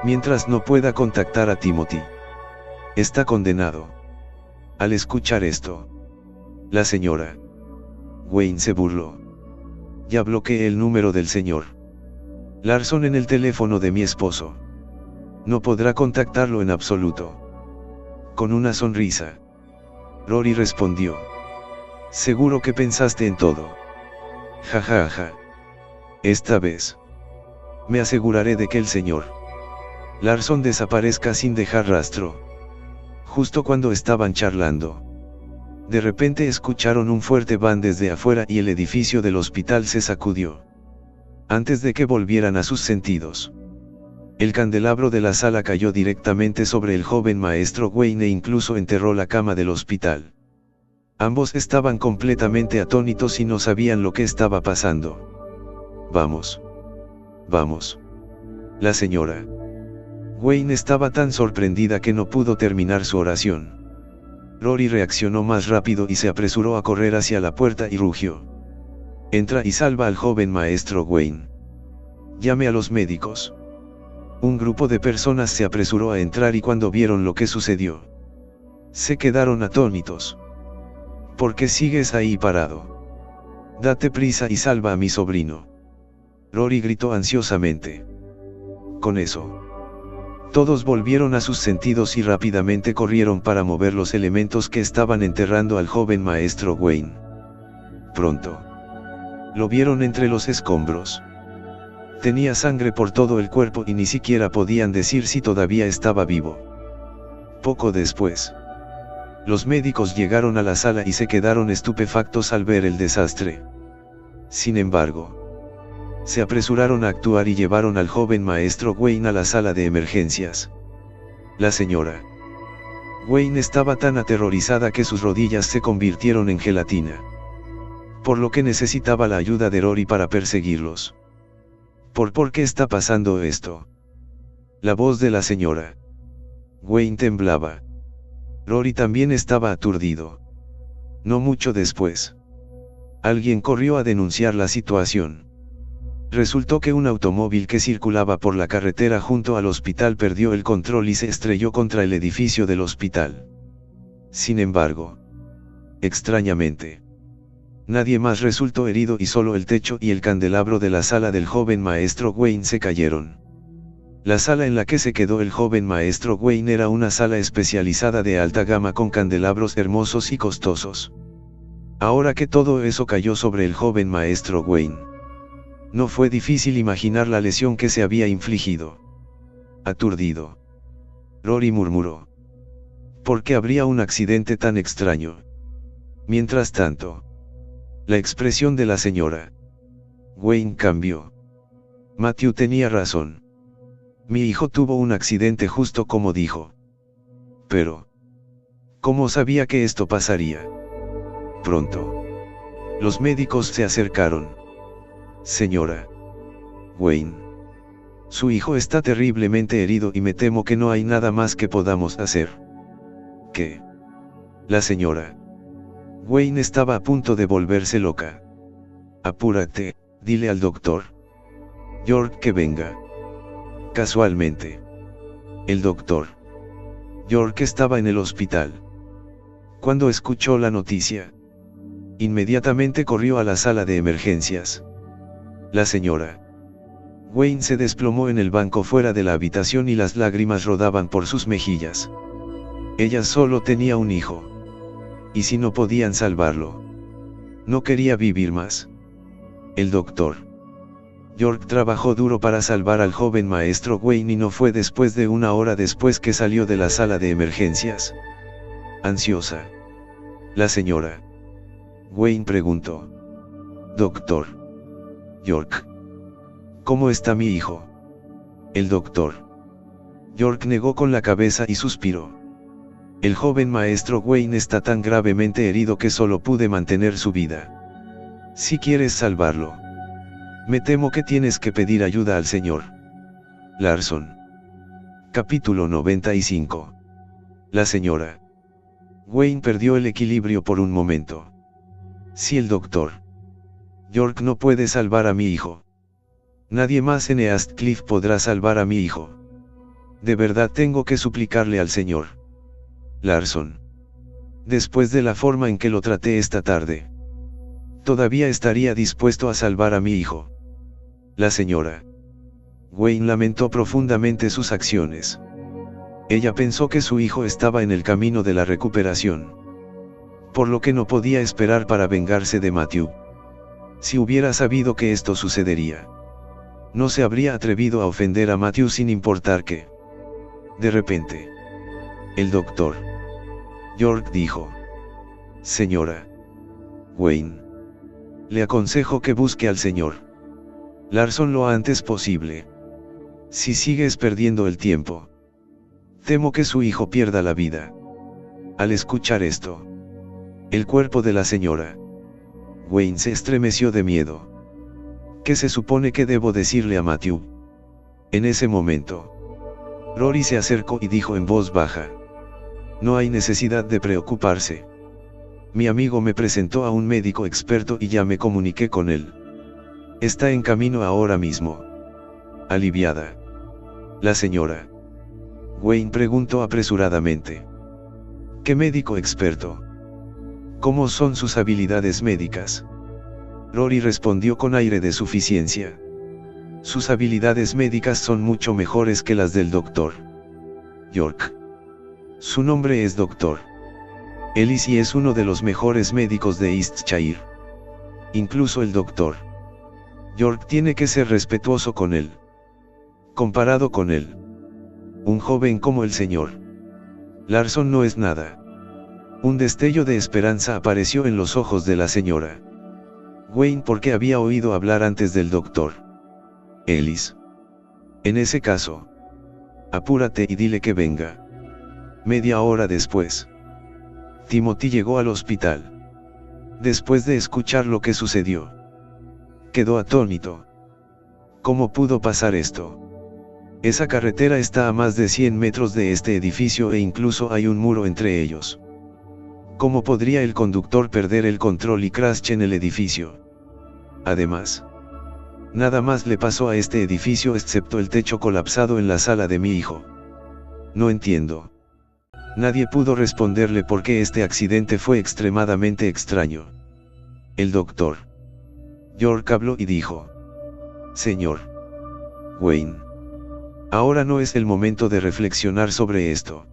Mientras no pueda contactar a Timothy, está condenado». Al escuchar esto, la señora Wayne se burló. «Ya bloqueé el número del señor Larson en el teléfono de mi esposo. No podrá contactarlo en absoluto». con una sonrisa. Rory respondió. Seguro que pensaste en todo. Ja ja ja. Esta vez me aseguraré de que el señor Larson desaparezca sin dejar rastro. Justo cuando estaban charlando, de repente escucharon un fuerte bang desde afuera y el edificio del hospital se sacudió. Antes de que volvieran a sus sentidos, el candelabro de la sala cayó directamente sobre el joven maestro Wayne e incluso enterró la cama del hospital. Ambos estaban completamente atónitos y no sabían lo que estaba pasando. Vamos. Vamos. La señora Wayne estaba tan sorprendida que no pudo terminar su oración. Rory reaccionó más rápido y se apresuró a correr hacia la puerta y rugió. Entra y salva al joven maestro Wayne. Llame a los médicos. Un grupo de personas se apresuró a entrar y cuando vieron lo que sucedió, se quedaron atónitos. ¿Por qué sigues ahí parado? Date prisa y salva a mi sobrino. Rory gritó ansiosamente. Con eso, todos volvieron a sus sentidos y rápidamente corrieron para mover los elementos que estaban enterrando al joven maestro Wayne. Pronto, lo vieron entre los escombros. Tenía sangre por todo el cuerpo y ni siquiera podían decir si todavía estaba vivo. Poco después, los médicos llegaron a la sala y se quedaron estupefactos al ver el desastre. Sin embargo, se apresuraron a actuar y llevaron al joven maestro Wayne a la sala de emergencias. La señora Wayne estaba tan aterrorizada que sus rodillas se convirtieron en gelatina, por lo que necesitaba la ayuda de Rory para perseguirlos. ¿Por qué está pasando esto? La voz de la señora Wayne temblaba. Rory también estaba aturdido. No mucho después, alguien corrió a denunciar la situación. Resultó que un automóvil que circulaba por la carretera junto al hospital perdió el control y se estrelló contra el edificio del hospital. Sin embargo, extrañamente, nadie más resultó herido y solo el techo y el candelabro de la sala del joven maestro Wayne se cayeron. La sala en la que se quedó el joven maestro Wayne era una sala especializada de alta gama con candelabros hermosos y costosos. Ahora que todo eso cayó sobre el joven maestro Wayne, no fue difícil imaginar la lesión que se había infligido. Aturdido, Rory murmuró. ¿Por qué habría un accidente tan extraño? Mientras tanto, la expresión de la señora Wayne cambió. Matthew tenía razón. Mi hijo tuvo un accidente justo como dijo. Pero, ¿cómo sabía que esto pasaría? Pronto, los médicos se acercaron. Señora Wayne, su hijo está terriblemente herido y me temo que no hay nada más que podamos hacer. ¿Qué? La señora Wayne estaba a punto de volverse loca. Apúrate, dile al doctor York que venga. Casualmente, el doctor York estaba en el hospital. Cuando escuchó la noticia, inmediatamente corrió a la sala de emergencias. La señora Wayne se desplomó en el banco fuera de la habitación y las lágrimas rodaban por sus mejillas. Ella solo tenía un hijo. ¿Y si no podían salvarlo? No quería vivir más. El doctor York trabajó duro para salvar al joven maestro Wayne y no fue después de una hora después que salió de la sala de emergencias. Ansiosa, la señora Wayne preguntó. Doctor York, ¿cómo está mi hijo? El doctor York negó con la cabeza y suspiró. El joven maestro Wayne está tan gravemente herido que solo pude mantener su vida. Si quieres salvarlo, me temo que tienes que pedir ayuda al señor Larson. Capítulo 95. La señora Wayne perdió el equilibrio por un momento. Si el doctor York no puede salvar a mi hijo, nadie más en East Cliff podrá salvar a mi hijo. De verdad tengo que suplicarle al señor Larson. Después de la forma en que lo traté esta tarde, todavía estaría dispuesto a salvar a mi hijo. La señora Wayne lamentó profundamente sus acciones. Ella pensó que su hijo estaba en el camino de la recuperación, por lo que no podía esperar para vengarse de Matthew. Si hubiera sabido que esto sucedería, no se habría atrevido a ofender a Matthew sin importar qué. De repente, el doctor York dijo: Señora Wayne, le aconsejo que busque al señor Larson lo antes posible. Si sigues perdiendo el tiempo, temo que su hijo pierda la vida. Al escuchar esto, el cuerpo de la señora Wayne se estremeció de miedo. ¿Qué se supone que debo decirle a Matthew? En ese momento, Rory se acercó y dijo en voz baja: No hay necesidad de preocuparse. Mi amigo me presentó a un médico experto y ya me comuniqué con él. Está en camino ahora mismo. Aliviada, la señora Wayne preguntó apresuradamente: ¿Qué médico experto? ¿Cómo son sus habilidades médicas? Rory respondió con aire de suficiencia: Sus habilidades médicas son mucho mejores que las del doctor York. Su nombre es Dr. Ellis y es uno de los mejores médicos de Eastshire. Incluso el doctor York tiene que ser respetuoso con él. Comparado con él, un joven como el señor Larson no es nada. Un destello de esperanza apareció en los ojos de la señora Wayne porque había oído hablar antes del doctor Ellis. En ese caso, apúrate y dile que venga. Media hora después, Timothy llegó al hospital. Después de escuchar lo que sucedió, quedó atónito. ¿Cómo pudo pasar esto? Esa carretera está a más de 100 metros de este edificio e incluso hay un muro entre ellos. ¿Cómo podría el conductor perder el control y crash en el edificio? Además, nada más le pasó a este edificio excepto el techo colapsado en la sala de mi hijo. No entiendo. Nadie pudo responderle porque este accidente fue extremadamente extraño. El doctor York habló y dijo: Señor Wayne, ahora no es el momento de reflexionar sobre esto.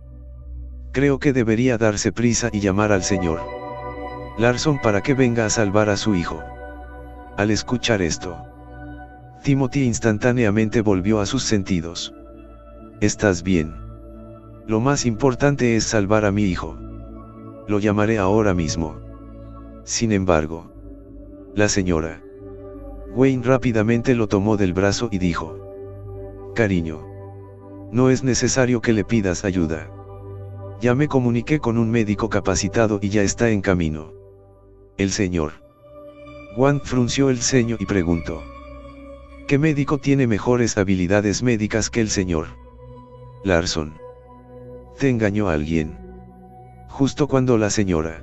Creo que debería darse prisa y llamar al señor Larson para que venga a salvar a su hijo. Al escuchar esto, Timothy instantáneamente volvió a sus sentidos. ¿Estás bien? Lo más importante es salvar a mi hijo. Lo llamaré ahora mismo. Sin embargo, la señora Wayne rápidamente lo tomó del brazo y dijo: Cariño, no es necesario que le pidas ayuda. Ya me comuniqué con un médico capacitado y ya está en camino. El señor Wayne frunció el ceño y preguntó: ¿Qué médico tiene mejores habilidades médicas que el señor Larson? ¿Te engañó alguien? Justo cuando la señora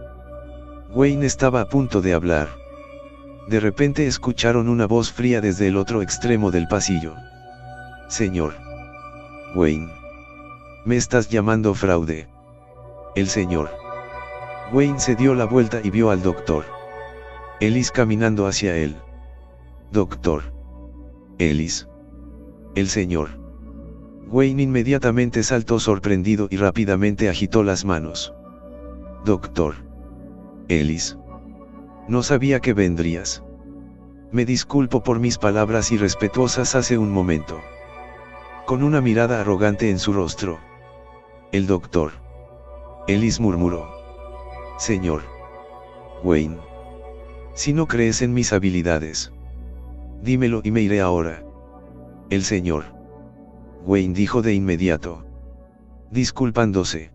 Wayne estaba a punto de hablar, de repente escucharon una voz fría desde el otro extremo del pasillo: Señor Wayne, ¿me estás llamando fraude? El señor Wayne se dio la vuelta y vio al doctor Ellis caminando hacia él. Doctor Ellis. El señor Wayne inmediatamente saltó sorprendido y rápidamente agitó las manos. Doctor Ellis. No sabía que vendrías. Me disculpo por mis palabras irrespetuosas hace un momento. Con una mirada arrogante en su rostro, el doctor Ellis murmuró: Señor Wayne, si no crees en mis habilidades, dímelo y me iré ahora. El señor Wayne dijo de inmediato, disculpándose: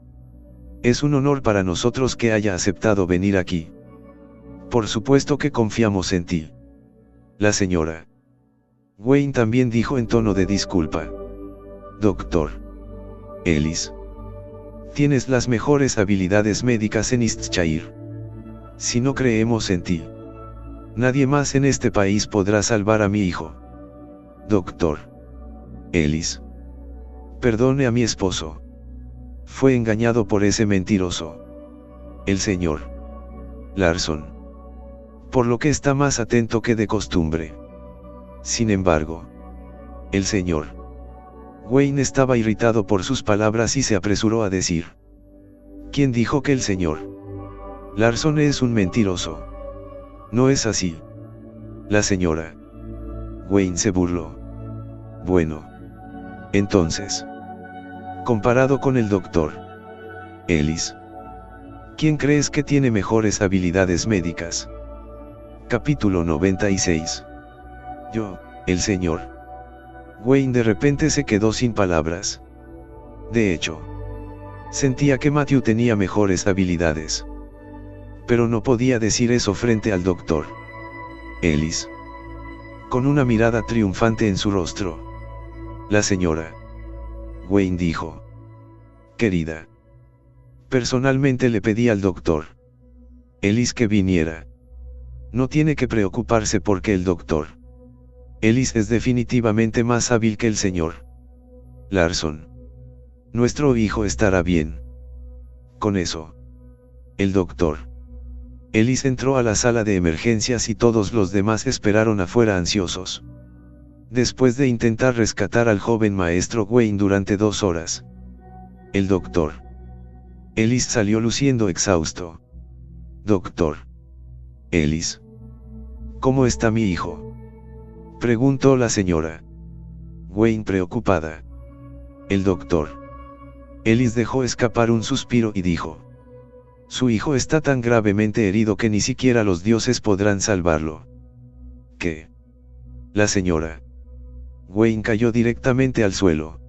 Es un honor para nosotros que haya aceptado venir aquí. Por supuesto que confiamos en ti. La señora Wayne también dijo en tono de disculpa: Doctor Ellis, tienes las mejores habilidades médicas en Eastshire. Si no creemos en ti, nadie más en este país podrá salvar a mi hijo. Doctor Ellis, perdone a mi esposo. Fue engañado por ese mentiroso, el señor Larson, por lo que está más atento que de costumbre. Sin embargo, el señor Wayne estaba irritado por sus palabras y se apresuró a decir: ¿Quién dijo que el señor Larson es un mentiroso? No es así. La señora Wayne se burló. Bueno. Entonces, comparado con el doctor Ellis, ¿quién crees que tiene mejores habilidades médicas? Capítulo 96. Yo, el señor. Wayne de repente se quedó sin palabras. De hecho, sentía que Matthew tenía mejores habilidades. Pero no podía decir eso frente al doctor Ellis. Con una mirada triunfante en su rostro, la señora Wayne dijo: querida, personalmente le pedí al doctor Ellis que viniera. No tiene que preocuparse porque el doctor Ellis es definitivamente más hábil que el señor Larson. Nuestro hijo estará bien. Con eso, el doctor Ellis entró a la sala de emergencias y todos los demás esperaron afuera ansiosos. Después de intentar rescatar al joven maestro Wayne durante 2 horas, el doctor Ellis salió luciendo exhausto. Doctor Ellis, ¿cómo está mi hijo?, preguntó la señora Wayne preocupada. El doctor Ellis dejó escapar un suspiro y dijo: su hijo está tan gravemente herido que ni siquiera los dioses podrán salvarlo. ¿Qué? La señora Wayne cayó directamente al suelo.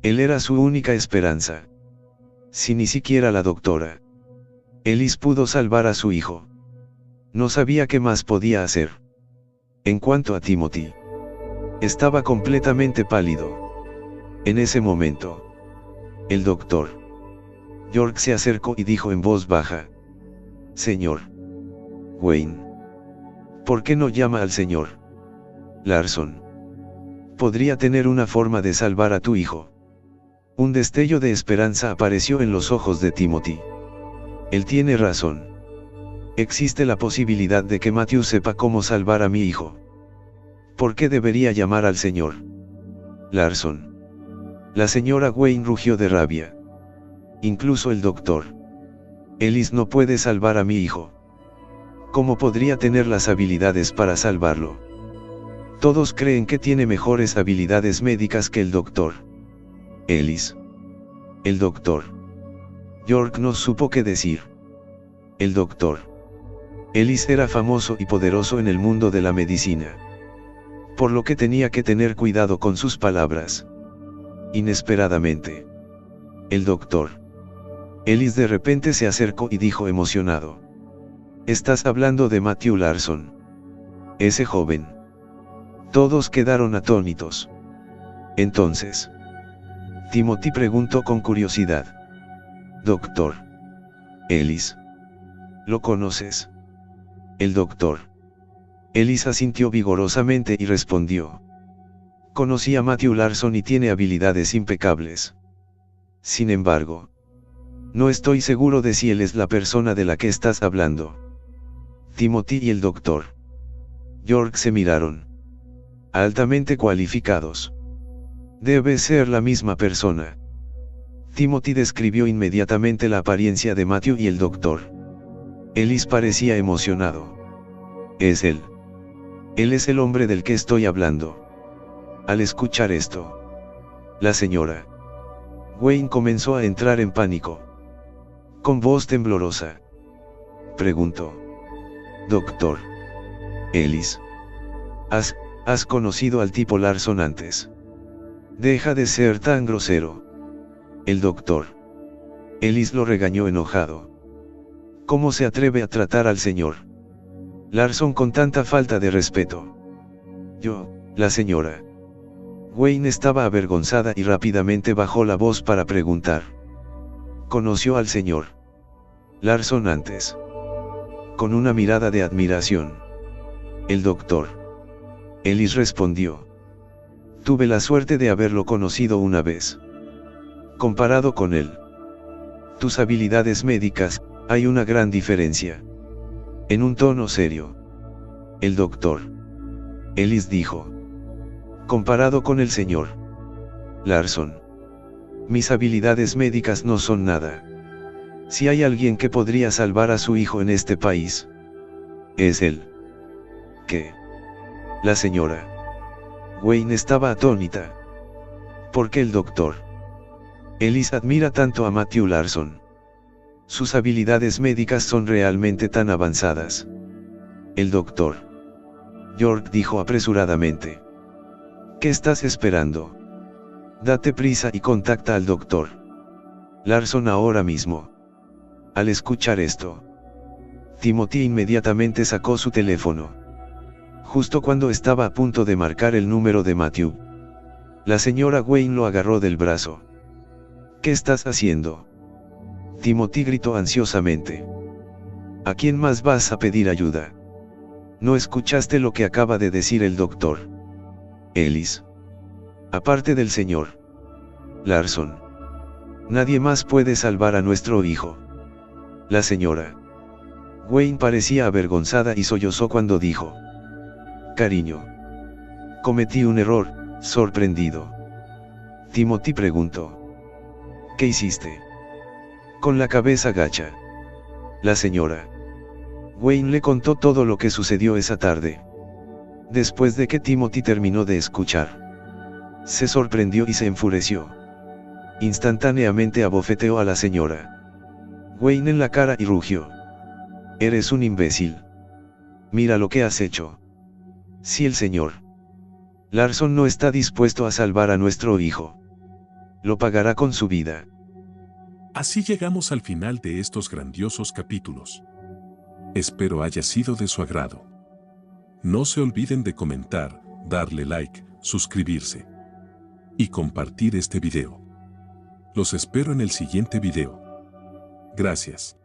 Él era su única esperanza. Si ni siquiera la doctora Ellis pudo salvar a su hijo, no sabía qué más podía hacer. En cuanto a Timothy, estaba completamente pálido. En ese momento, el doctor York se acercó y dijo en voz baja: señor Wayne, ¿por qué no llama al señor Larson? Podría tener una forma de salvar a tu hijo. Un destello de esperanza apareció en los ojos de Timothy. Él tiene razón. Existe la posibilidad de que Matthew sepa cómo salvar a mi hijo. ¿Por qué debería llamar al señor Larson? La señora Wayne rugió de rabia. Incluso el doctor Ellis no puede salvar a mi hijo. ¿Cómo podría tener las habilidades para salvarlo? Todos creen que tiene mejores habilidades médicas que el doctor Ellis. El doctor York no supo qué decir. El doctor Ellis era famoso y poderoso en el mundo de la medicina, por lo que tenía que tener cuidado con sus palabras. Inesperadamente, el doctor Ellis de repente se acercó y dijo emocionado: ¿estás hablando de Matthew Larson? Ese joven. Todos quedaron atónitos. Entonces, Timothy preguntó con curiosidad: Doctor Ellis, ¿lo conoces? El doctor Ellis asintió vigorosamente y respondió: conocí a Matthew Larson y tiene habilidades impecables. Sin embargo, no estoy seguro de si él es la persona de la que estás hablando. Timothy y el doctor York se miraron. Altamente cualificados. Debe ser la misma persona. Timothy describió inmediatamente la apariencia de Matthew y el doctor Ellis parecía emocionado. Es él. Él es el hombre del que estoy hablando. Al escuchar esto, la señora Wayne comenzó a entrar en pánico. Con voz temblorosa, preguntó: Doctor Ellis, ¿has conocido al tipo Larson antes? Deja de ser tan grosero. El doctor Ellis lo regañó enojado. ¿Cómo se atreve a tratar al señor Larson con tanta falta de respeto? La señora Wayne estaba avergonzada y rápidamente bajó la voz para preguntar: ¿conoció al señor Larson antes? Con una mirada de admiración, el doctor Ellis respondió: tuve la suerte de haberlo conocido una vez. Comparado con él, tus habilidades médicas, hay una gran diferencia. En un tono serio, el doctor Ellis dijo: comparado con el señor Larson. Mis habilidades médicas no son nada. Si hay alguien que podría salvar a su hijo en este país, es él. ¿Qué? La señora Wayne estaba atónita. ¿Por qué el doctor Ellis admira tanto a Matthew Larson? Sus habilidades médicas son realmente tan avanzadas. El doctor York dijo apresuradamente. ¿Qué estás esperando? Date prisa y contacta al doctor Larson ahora mismo. Al escuchar esto, Timothy inmediatamente sacó su teléfono. Justo cuando estaba a punto de marcar el número de Matthew, la señora Wayne lo agarró del brazo. ¿Qué estás haciendo? Timothy gritó ansiosamente. ¿A quién más vas a pedir ayuda? ¿No escuchaste lo que acaba de decir el doctor Ellis? Aparte del señor Larson, nadie más puede salvar a nuestro hijo. La señora Wayne parecía avergonzada y sollozó cuando dijo: Cariño, cometí un error. Sorprendido, Timothy preguntó: ¿qué hiciste? Con la cabeza gacha, la señora Wayne le contó todo lo que sucedió esa tarde. Después de que Timothy terminó de escuchar, se sorprendió y se enfureció. Instantáneamente abofeteó a la señora Wayne en la cara y rugió: eres un imbécil. Mira lo que has hecho. Si el señor Larson no está dispuesto a salvar a nuestro hijo, lo pagará con su vida. Así llegamos al final de estos grandiosos capítulos. Espero haya sido de su agrado. No se olviden de comentar, darle like, suscribirse y compartir este video. Los espero en el siguiente video. Gracias.